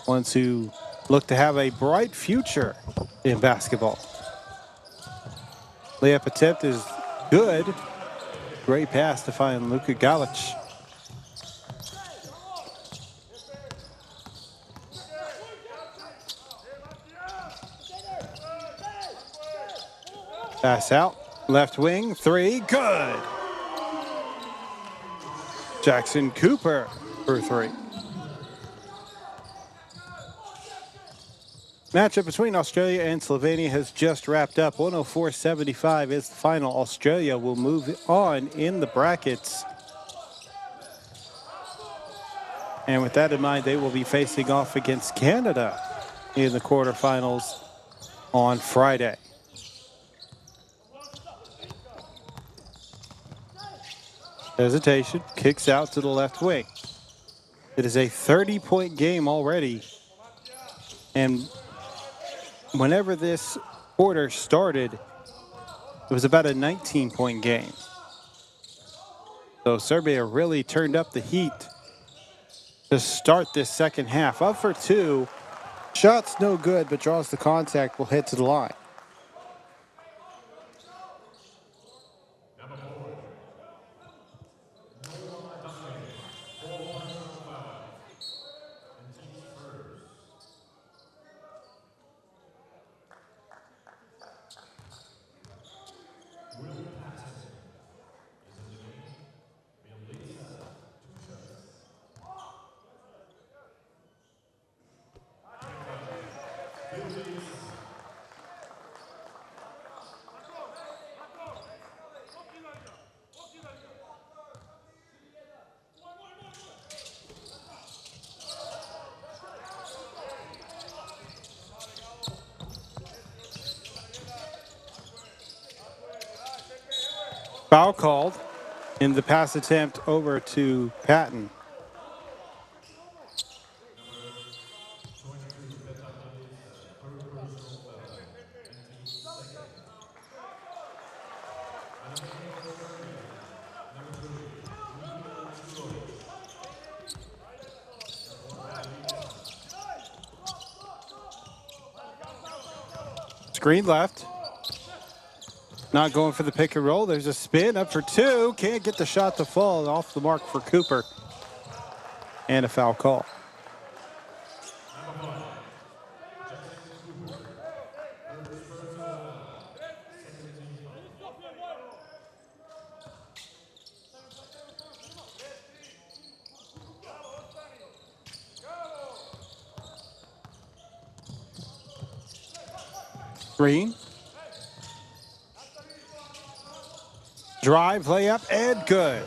Speaker 1: ones who look to have a bright future in basketball. Layup attempt is good. Great pass to find Luka Galic. Pass out, left wing, three, good. Jackson Cooper for three. Matchup between Australia and Slovenia has just wrapped up. 104-75 is the final. Australia will move on in the brackets. And with that in mind, they will be facing off against Canada in the quarterfinals on Friday. Hesitation, kicks out to the left wing. It is a 30-point game already. And whenever this quarter started, it was about a 19-point game. So Serbia really turned up the heat to start this second half. Up for two. Shot's no good, but draws the contact, will head to the line. Foul called in the pass attempt over to Patton. Screen left. Not going for the pick and roll. There's a spin up for two. Can't get the shot to fall. Off the mark for Cooper. And a foul call. Green. Drive, layup, and good.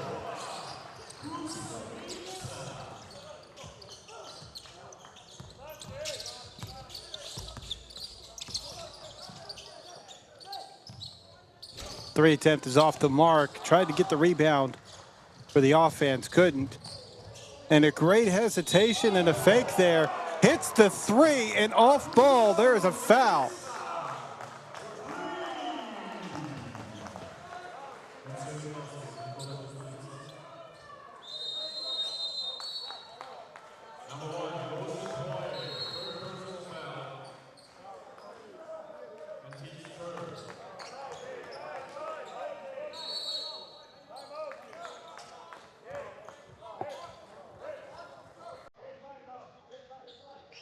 Speaker 1: Three attempt is off the mark. Tried to get the rebound for the offense, couldn't. And a great hesitation and a fake there. Hits the three and off ball. There is a foul.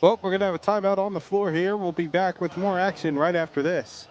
Speaker 1: Well, we're going to have a timeout on the floor here. We'll be back with more action right after this.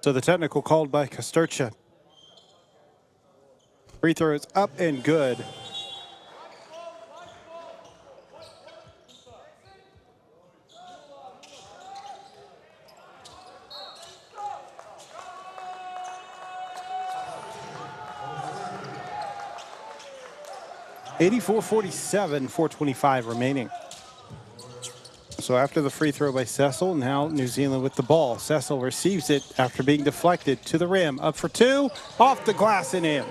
Speaker 1: So the technical called by Kostercha. Free throw is up and good. (84-47), 4:25 remaining. So after the free throw by Cecil, now New Zealand with the ball. Cecil receives it after being deflected to the rim. Up for two, off the glass and in.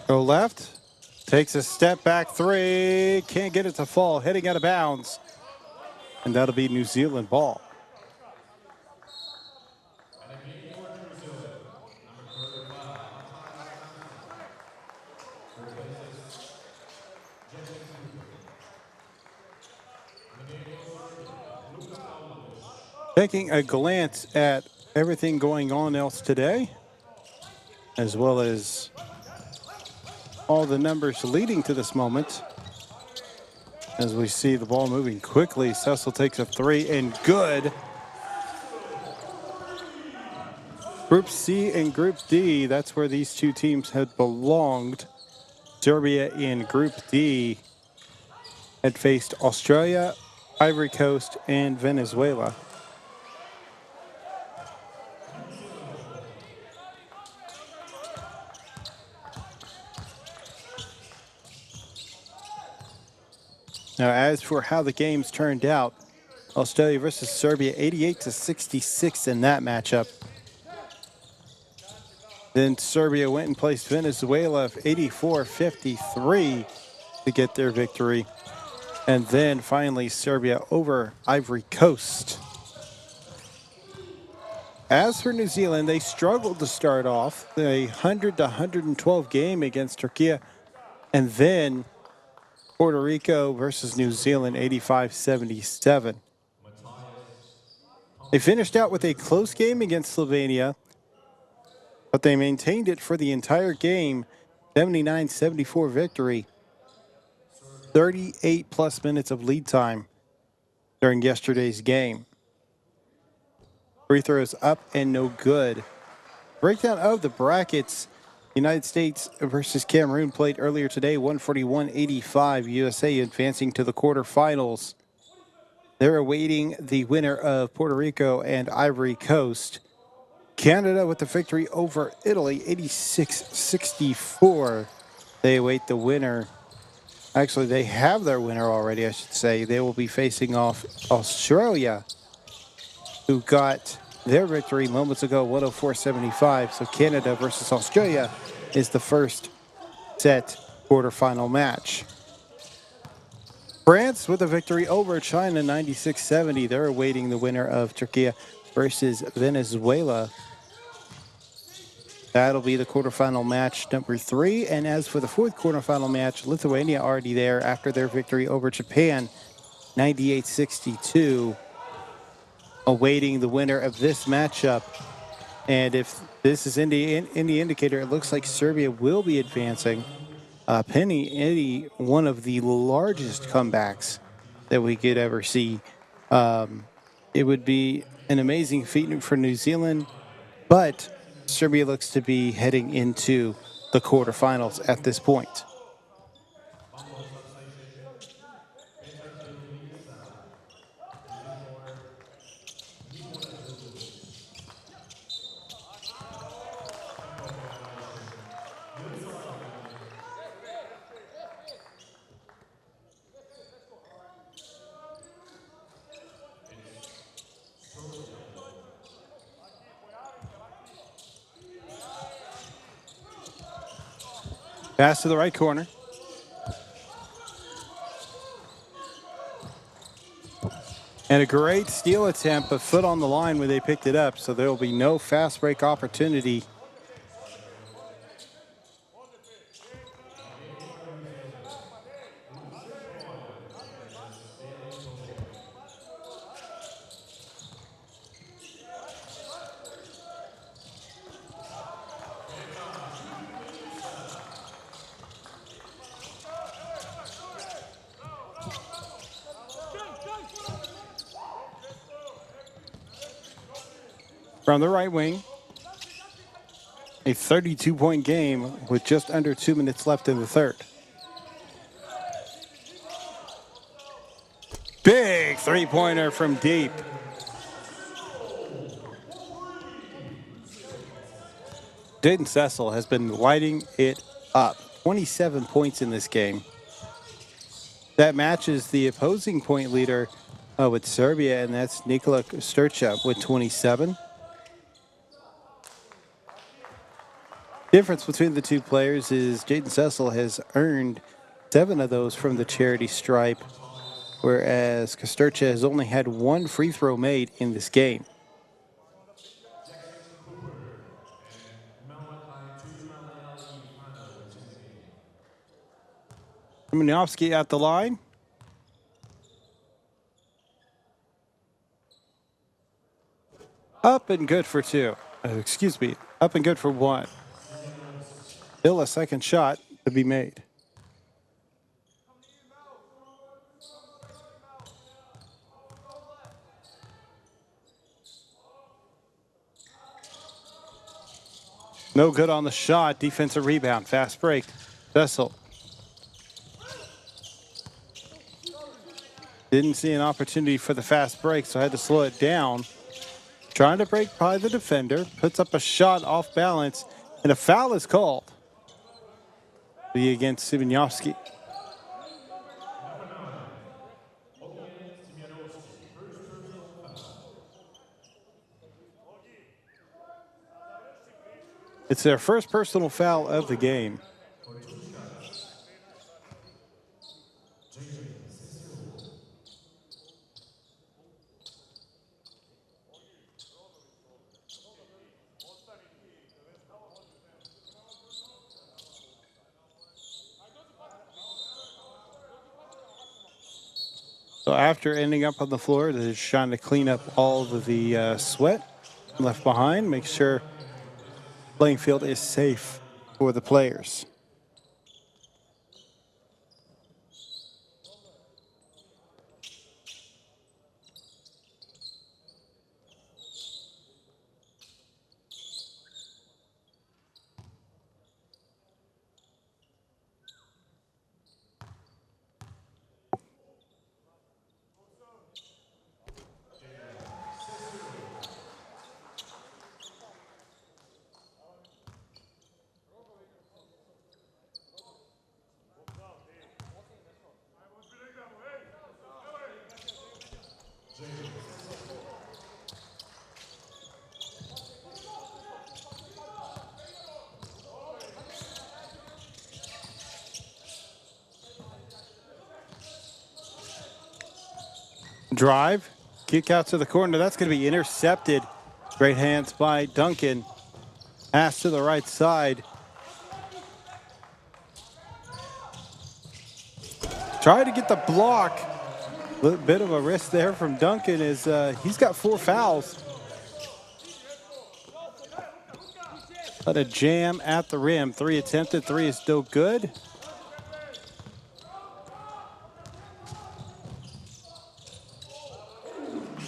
Speaker 1: Go left. Takes a step back three. Can't get it to fall. Heading out of bounds. And that'll be New Zealand ball. Taking a glance at everything going on else today, as well as all the numbers leading to this moment. As we see the ball moving quickly, Cecil takes a three and good. Group C and Group D, that's where these two teams had belonged. Serbia in Group D had faced Australia, Ivory Coast, and Venezuela. Now, as for how the games turned out, Australia versus Serbia, 88-66 in that matchup. Then Serbia went and placed Venezuela 84-53 to get their victory. And then finally Serbia over Ivory Coast. As for New Zealand, they struggled to start off the 100-112 game against Turkey, and then Puerto Rico versus New Zealand, 85-77. They finished out with a close game against Slovenia, but they maintained it for the entire game, 79-74 victory. 38-plus minutes of lead time during yesterday's game. Free throws up and no good. Breakdown of the brackets. United States versus Cameroon played earlier today, 141-85. USA advancing to the quarterfinals. They're awaiting the winner of Puerto Rico and Ivory Coast. Canada with the victory over Italy, 86-64. They await the winner. Actually, they have their winner already, I should say. They will be facing off Australia, who got their victory moments ago, 104-75. So Canada versus Australia is the first set quarterfinal match. France with a victory over China, 96-70. They're awaiting the winner of Turkey versus Venezuela. That'll be the quarterfinal match number 3. And as for the fourth quarterfinal match, Lithuania already there after their victory over Japan, 98-62. Awaiting the winner of this matchup. And if this is any indicator, it looks like Serbia will be advancing. Any one of the largest comebacks that we could ever see. It would be an amazing feat for New Zealand, but Serbia looks to be heading into the quarterfinals at this point. Pass to the right corner. And a great steal attempt, but foot on the line when they picked it up, so there will be no fast break opportunity. From the right wing, a 32-point game with just under 2 minutes left in the third. Big three-pointer from deep. Jaden Cecil has been lighting it up. 27 points in this game. That matches the opposing point leader with Serbia, and that's Nikola Sturcha with 27. Difference between the two players is Jaden Cecil has earned 7 of those from the charity stripe, whereas Kosturcha has only had 1 free throw made in this game. Minovsky at the line. Up and good for 2. Excuse me, up and good for 1. Still a second shot to be made. No good on the shot. Defensive rebound. Fast break. Cecil. Didn't see an opportunity for the fast break, so I had to slow it down. Trying to break by the defender. Puts up a shot off balance, and a foul is called. Be against Siminovsky. It's their first personal foul of the game. So after ending up on the floor, they're just trying to clean up all of the sweat left behind, make sure playing field is safe for the players. Drive, kick out to the corner. That's going to be intercepted. Great hands by Duncan. Pass to the right side. Try to get the block. A little bit of a risk there from Duncan as he's got 4 fouls. But a jam at the rim. 3 attempted, 3 is still good.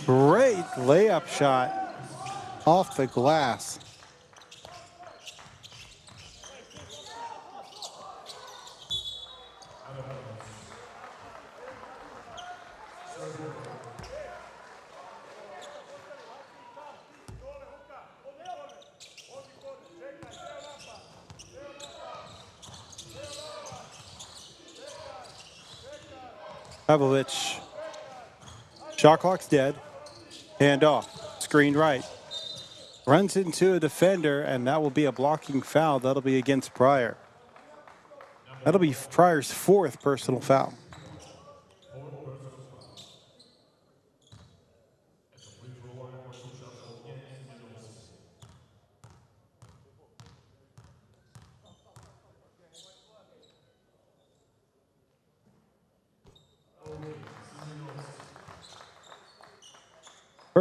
Speaker 1: Great layup shot off the glass. Pavlovich. Shot clock's dead. Hand off. Screen right. Runs into a defender, and that will be a blocking foul. That'll be against Pryor. That'll be Pryor's 4th personal foul.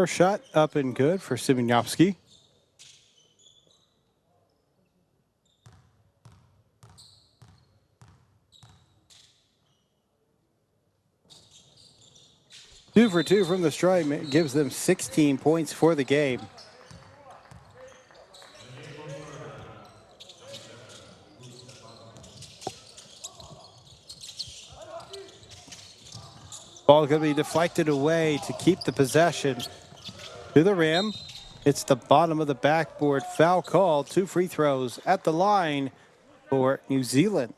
Speaker 1: First shot up and good for Simenovsky. Two for two from the stripe gives them 16 points for the game. Ball going to be deflected away to keep the possession to the rim. It's the bottom of the backboard. Foul call. 2 free throws at the line for New Zealand.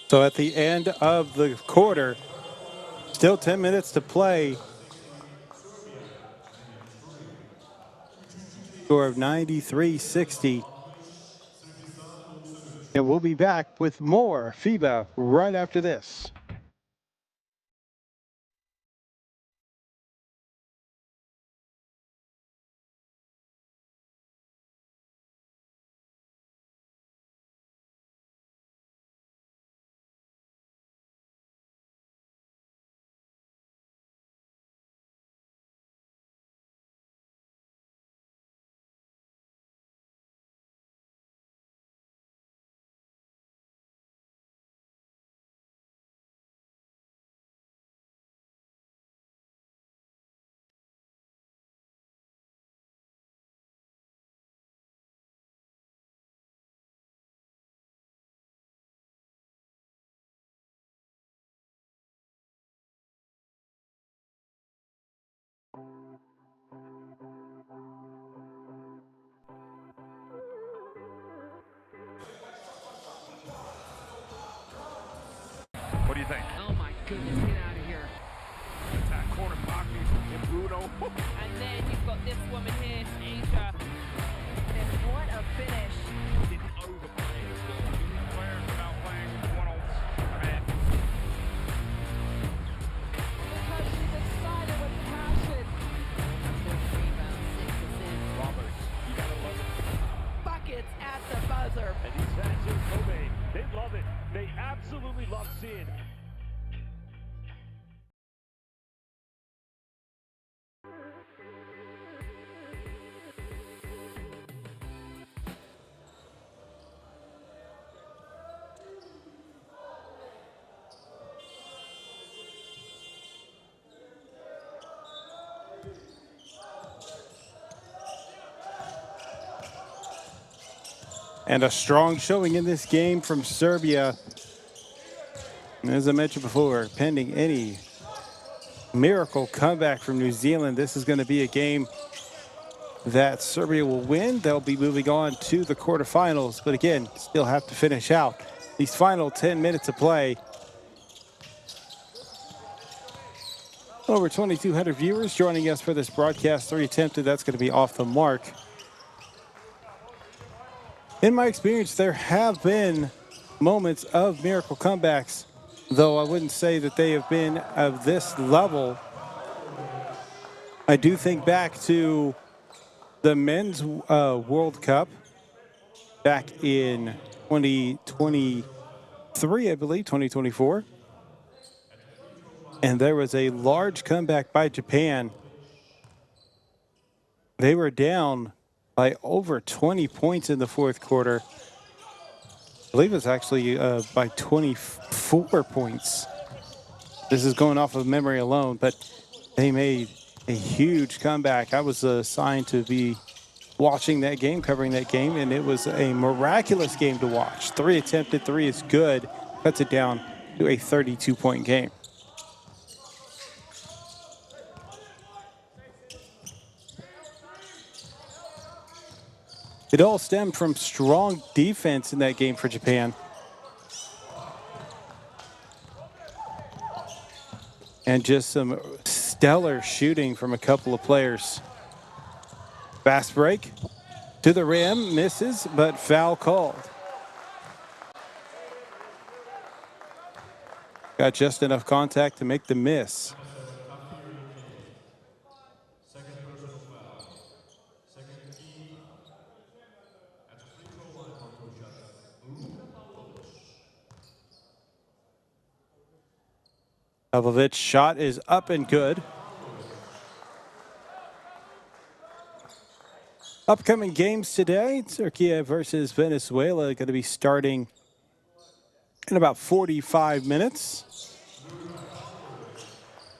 Speaker 1: So at the end of the quarter, still 10 minutes to play. Score of 93-60. And we'll be back with more FIBA right after this.
Speaker 2: What do you think?
Speaker 3: Oh my goodness, get out of here.
Speaker 2: Attack corner, Bogby and Bruno.
Speaker 3: And then you've got this woman here, Asia.
Speaker 4: And what a finish.
Speaker 2: Didn't overplay as well. Players without playing one-on-one.
Speaker 4: Because she's excited with passion.
Speaker 3: 6 rebounds, 6 assists.
Speaker 6: Roberts, you gotta love it.
Speaker 4: Buckets at the buzzer.
Speaker 7: And these fans in Kobe, they love it. They absolutely love seeing it.
Speaker 1: And a strong showing in this game from Serbia. And as I mentioned before, pending any miracle comeback from New Zealand, this is going to be a game that Serbia will win. They'll be moving on to the quarterfinals, but again, still have to finish out these final 10 minutes of play. Over 2,200 viewers joining us for this broadcast. 3 attempted, that's going to be off the mark. In my experience, there have been moments of miracle comebacks, though I wouldn't say that they have been of this level. I do think back to the men's World Cup back in 2023, I believe, 2024. And there was a large comeback by Japan. They were down by over 20 points in the fourth quarter. I believe it was actually by 24 points. This is going off of memory alone, but they made a huge comeback. I was assigned to be watching that game, covering that game, and it was a miraculous game to watch. 3 attempted, 3 is good. Cuts it down to a 32-point game. It all stemmed from strong defense in that game for Japan. And just some stellar shooting from a couple of players. Fast break to the rim, misses, but foul called. Got just enough contact to make the miss. Pavlovic's shot is up and good. Upcoming games today, Turkey versus Venezuela, going to be starting in about 45 minutes.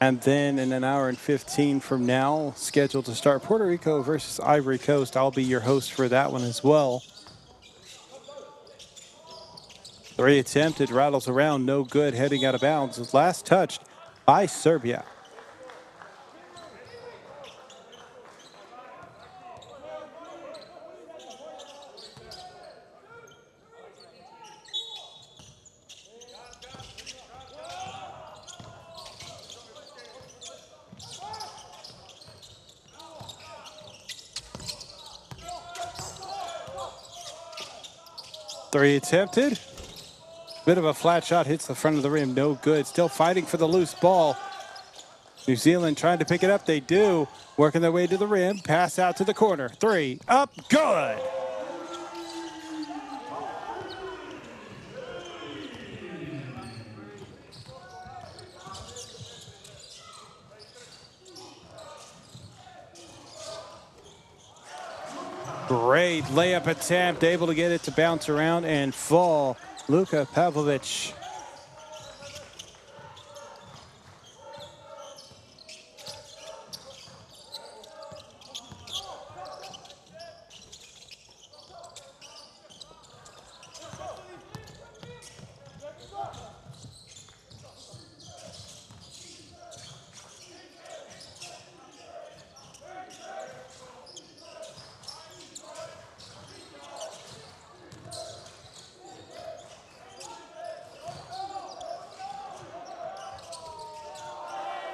Speaker 1: And then in an hour and 15 from now, scheduled to start Puerto Rico versus Ivory Coast. I'll be your host for that one as well. 3 attempted, rattles around, no good, heading out of bounds. Last touched by Serbia. Three attempted. Bit of a flat shot, hits the front of the rim, no good. Still fighting for the loose ball. New Zealand trying to pick it up, they do. Working their way to the rim, pass out to the corner. Three, up, good. Great layup attempt, able to get it to bounce around and fall. Luka Pavlovic.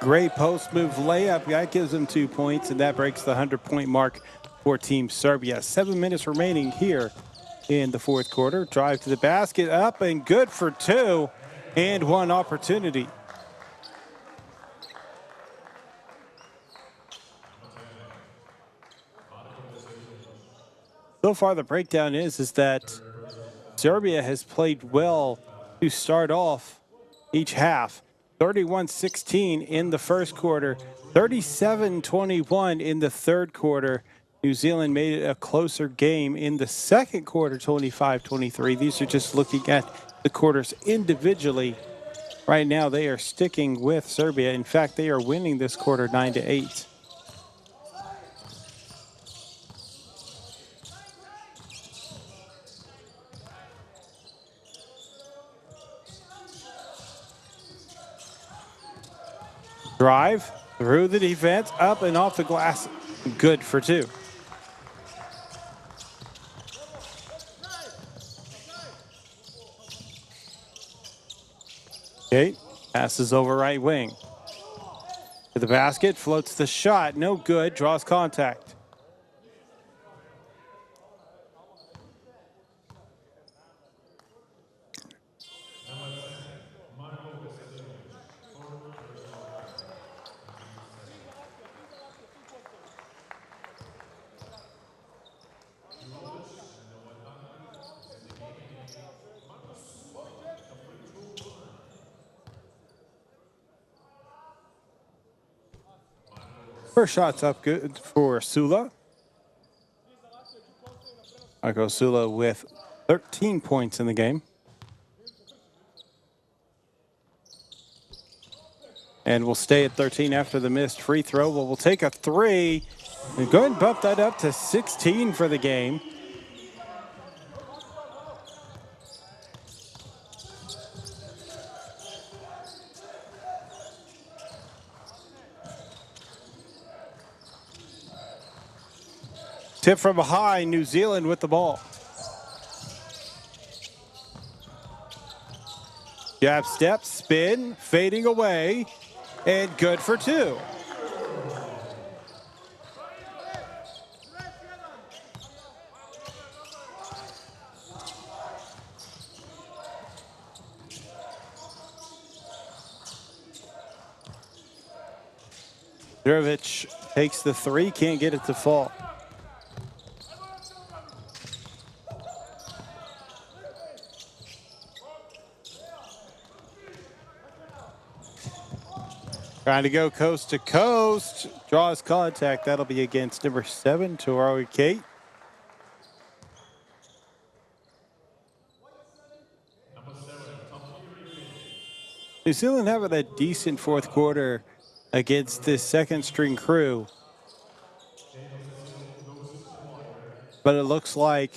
Speaker 1: Great post move layup. That gives them 2 points, and that breaks the 100-point mark for Team Serbia. 7 minutes remaining here in the fourth quarter. Drive to the basket, up and good for two, and one opportunity. So far, the breakdown is that Serbia has played well to start off each half. 31-16 in the first quarter, 37-21 in the third quarter. New Zealand made it a closer game in the second quarter, 25-23. These are just looking at the quarters individually. Right now, they are sticking with Serbia. In fact, they are winning this quarter 9-8. Drive through the defense, up and off the glass, good for two. Okay, passes over right wing. To the basket, floats the shot, no good, draws contact. First shot's up good for Sula. Marco Sula with 13 points in the game. And we'll stay at 13 after the missed free throw. Well, we'll take a three and go ahead and bump that up to 16 for the game. Tip from behind, New Zealand with the ball. Jab step, spin, fading away, and good for two. Durovic takes the three, can't get it to fall. Trying to go coast to coast. Draws contact. That'll be against number 7, Toroi Kate. New Zealand having a decent fourth quarter against this second string crew. But it looks like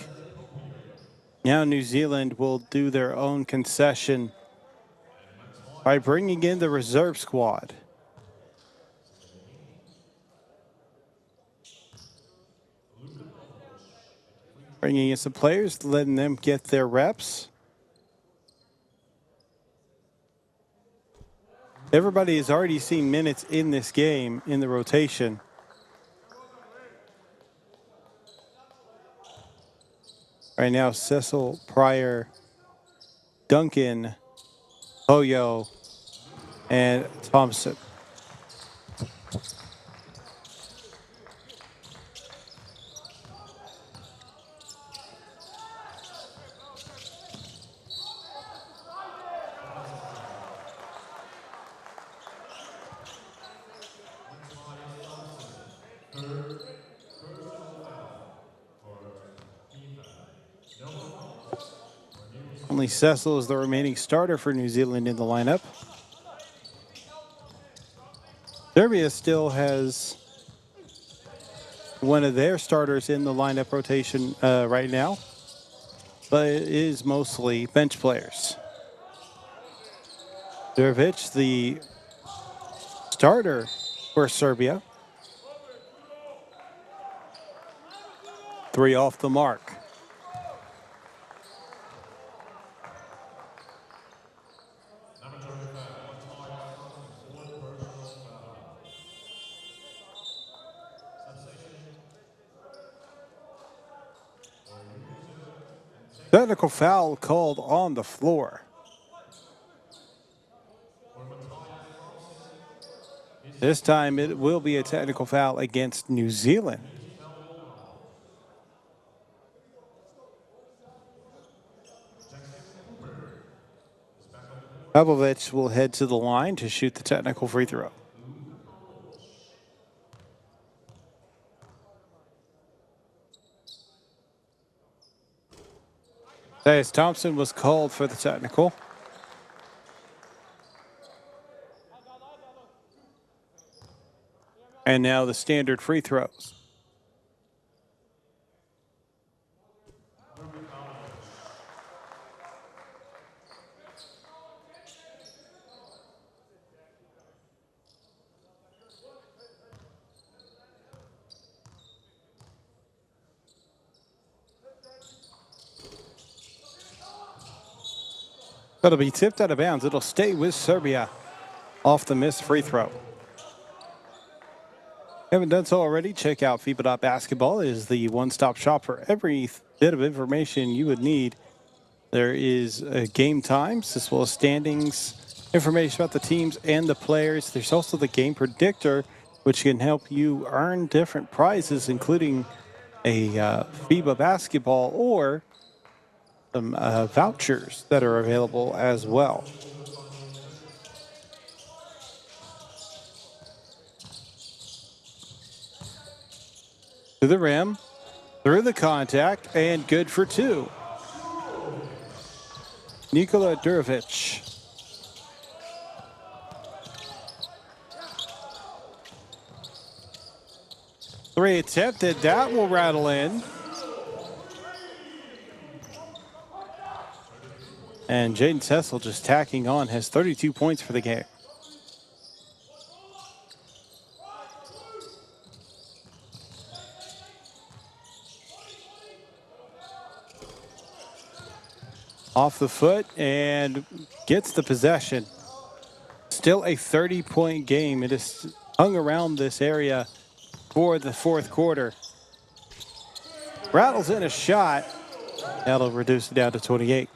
Speaker 1: now New Zealand will do their own concession by bringing in the reserve squad. Bringing in some players, letting them get their reps. Everybody has already seen minutes in this game in the rotation. Right now, Cecil, Pryor, Duncan, Hoyo, and Thompson. Only Cecil is the remaining starter for New Zealand in the lineup. Serbia still has one of their starters in the lineup rotation right now, but it is mostly bench players. Durovic, the starter for Serbia. 3 off the mark. Technical foul called on the floor. This time it will be a technical foul against New Zealand. Popovic will head to the line to shoot the technical free throw. As Thompson was called for the technical. And now the standard free throws. That'll be tipped out of bounds. It'll stay with Serbia off the missed free throw. Haven't done so already? Check out FIBA.basketball. It is the one-stop shop for every bit of information you would need. There is game times as well as standings, information about the teams and the players. There's also the game predictor, which can help you earn different prizes, including a FIBA basketball or some vouchers that are available as well. To the rim, through the contact, and good for two. Nikola Durovic. Three attempted, that will rattle in. And Jaden Cecil just tacking on, has 32 points for the game. off the foot and gets the possession. Still a 30-point game. It is hung around this area for the fourth quarter. Rattles in a shot. That'll reduce it down to 28.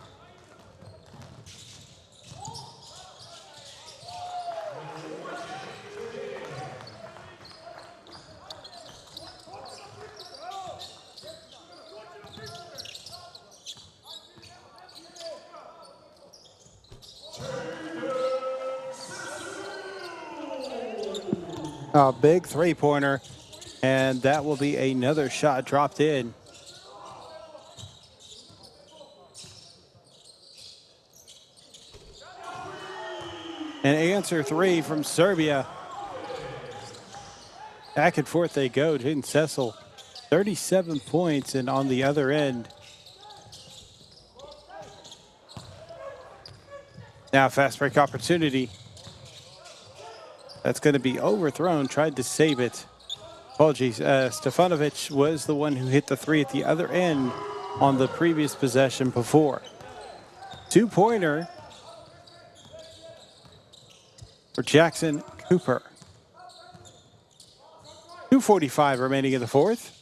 Speaker 1: A big three-pointer, and that will be another shot dropped in. An answer three from Serbia. Back and forth they go. Jaden Cecil, 37 points, and on the other end. Now fast break opportunity. That's going to be overthrown. Tried to save it. Apologies. Stefanovic was the one who hit the three at the other end on the previous possession before. Two-pointer for Jackson Cooper. 2:45 remaining in the fourth.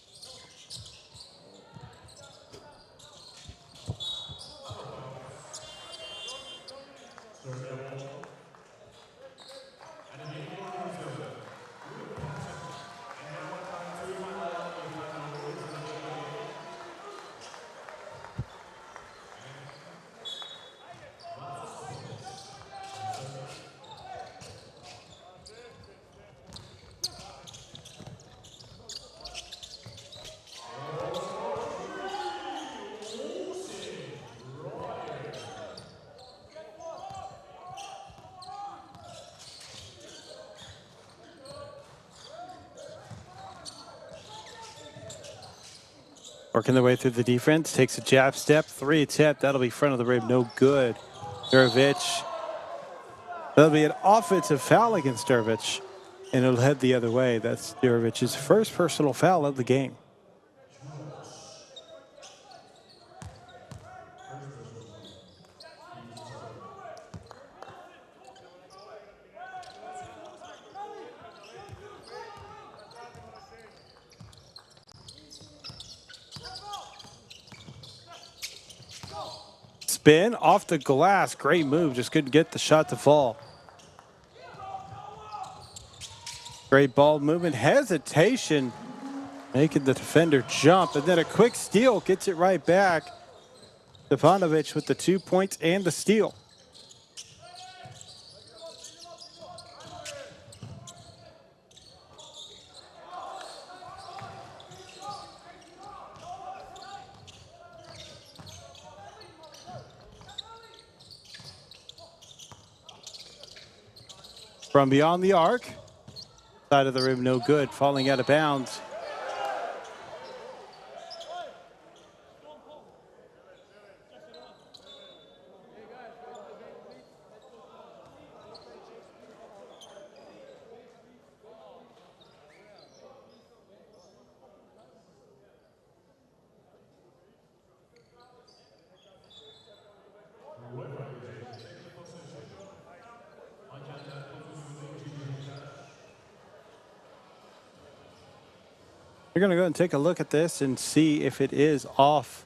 Speaker 1: Working their way through the defense, takes a jab step, three attempt, that'll be front of the rim, no good. Dervic, that'll be an offensive foul against Dervic, and it'll head the other way. That's Dervic's first personal foul of the game. Spin off the glass. Great move. Just couldn't get the shot to fall. Great ball movement. Hesitation. Making the defender jump. And then a quick steal. Gets it right back. Stefanovic with the 2 points and the steal. From beyond the arc, side of the rim, no good, falling out of bounds. We're going to go and take a look at this and see if it is off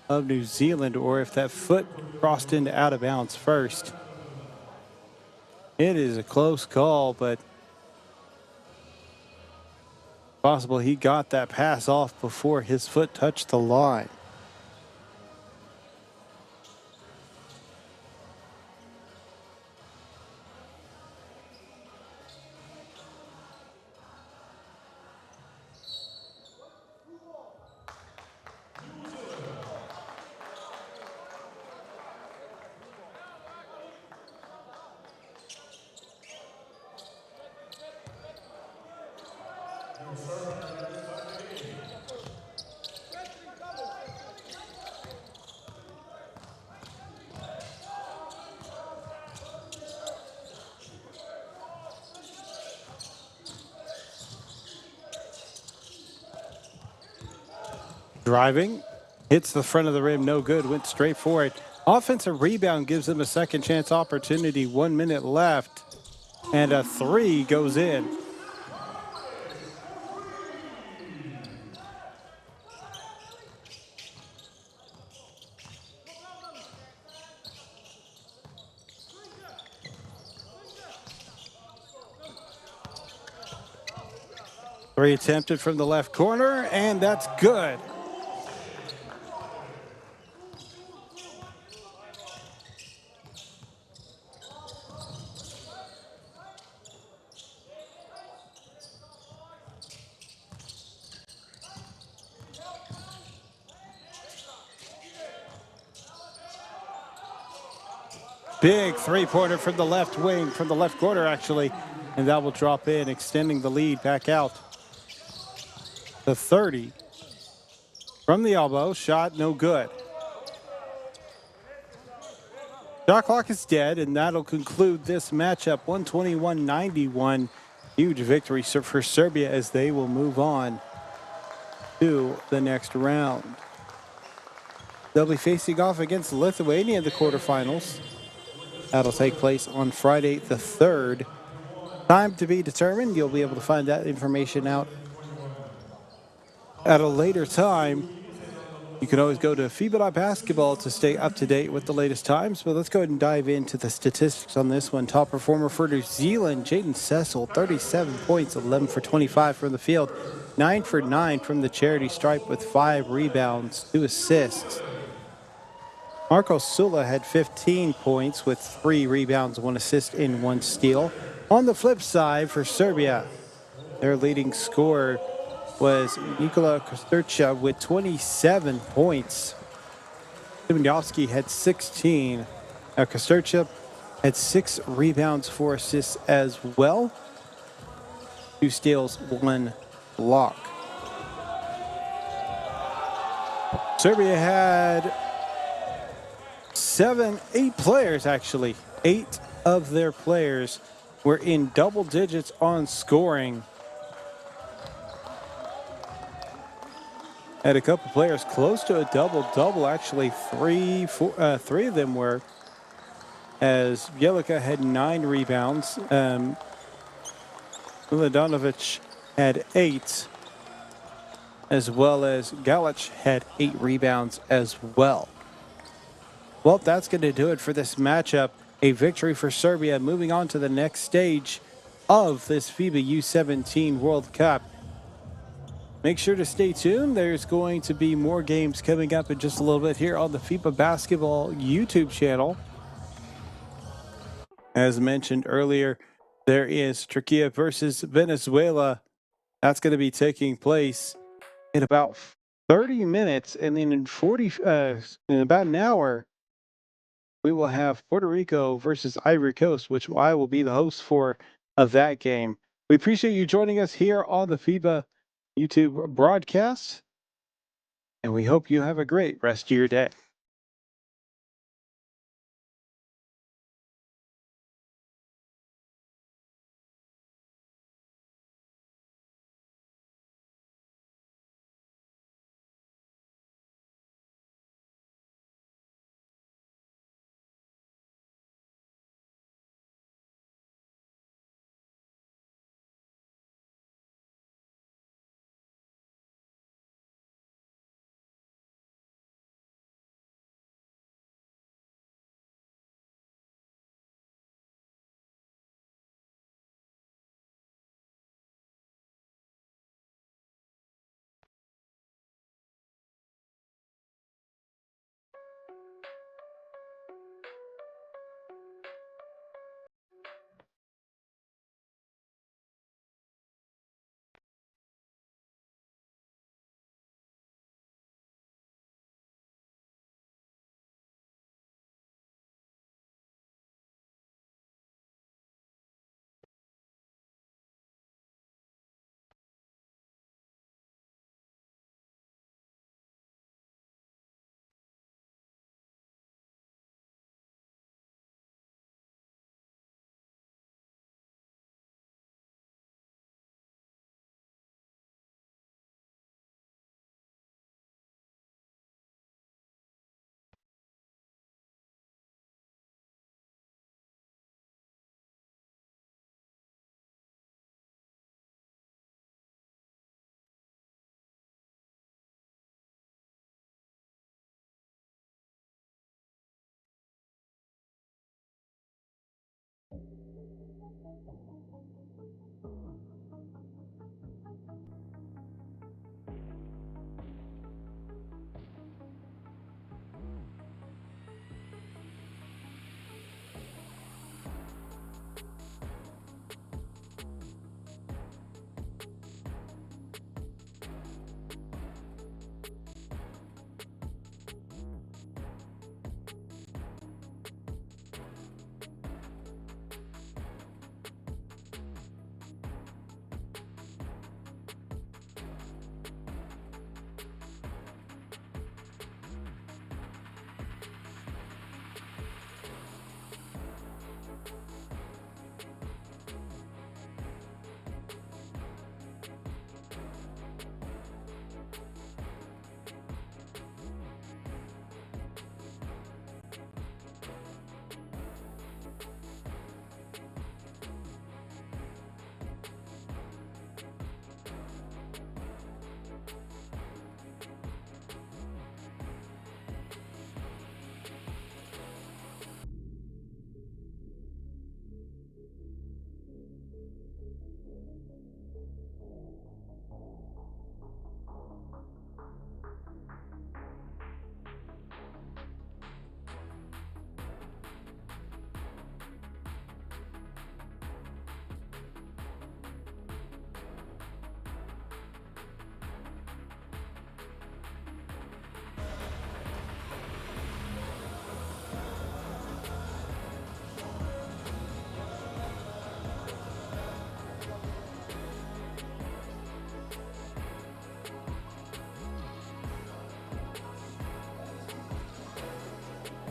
Speaker 1: of New Zealand or if that foot crossed into out of bounds first. It is a close call, but possible he got that pass off before his foot touched the line. Driving, hits the front of the rim, no good, went straight for it. Offensive rebound gives them a second chance opportunity. 1 minute left, and a three goes in. Three attempted from the left corner, and that's good. Big three-pointer from the left wing, from the left corner, actually, and that will drop in, extending the lead back out. The 30 from the elbow, shot no good. Shot clock is dead, and that'll conclude this matchup. 121-91. Huge victory for Serbia as they will move on to the next round. They'll be facing off against Lithuania in the quarterfinals. That'll take place on Friday the 3rd. Time to be determined. You'll be able to find that information out at a later time. You can always go to FIBA.basketball to stay up to date with the latest times. But let's go ahead and dive into the statistics on this one. Top performer for New Zealand, Jaden Cecil, 37 points, 11 for 25 from the field, 9 for 9 from the charity stripe with 5 rebounds, 2 assists. Marco Sula had 15 points with 3 rebounds, 1 assist, and 1 steal. On the flip side for Serbia, their leading scorer was Nikola Kosturcha with 27 points. Simonowski had 16. Kosturcha had 6 rebounds, 4 assists as well. 2 steals, 1 block. Serbia had 8 players actually. 8 of their players were in double digits on scoring. Had a couple players close to a double-double, actually. 3 of them were, as Jelica had 9 rebounds. Milanovic had 8, as well as Galic had 8 rebounds as well. Well, that's going to do it for this matchup. A victory for Serbia, moving on to the next stage of this FIBA U17 World Cup. Make sure to stay tuned. There's going to be more games coming up in just a little bit here on the FIBA Basketball YouTube channel. As mentioned earlier, there is Turkey versus Venezuela. That's going to be taking place in about 30 minutes, and then in about an hour, we will have Puerto Rico versus Ivory Coast, which I will be the host for of that game. We appreciate you joining us here on the FIBA YouTube broadcast, and we hope you have a great rest of your day.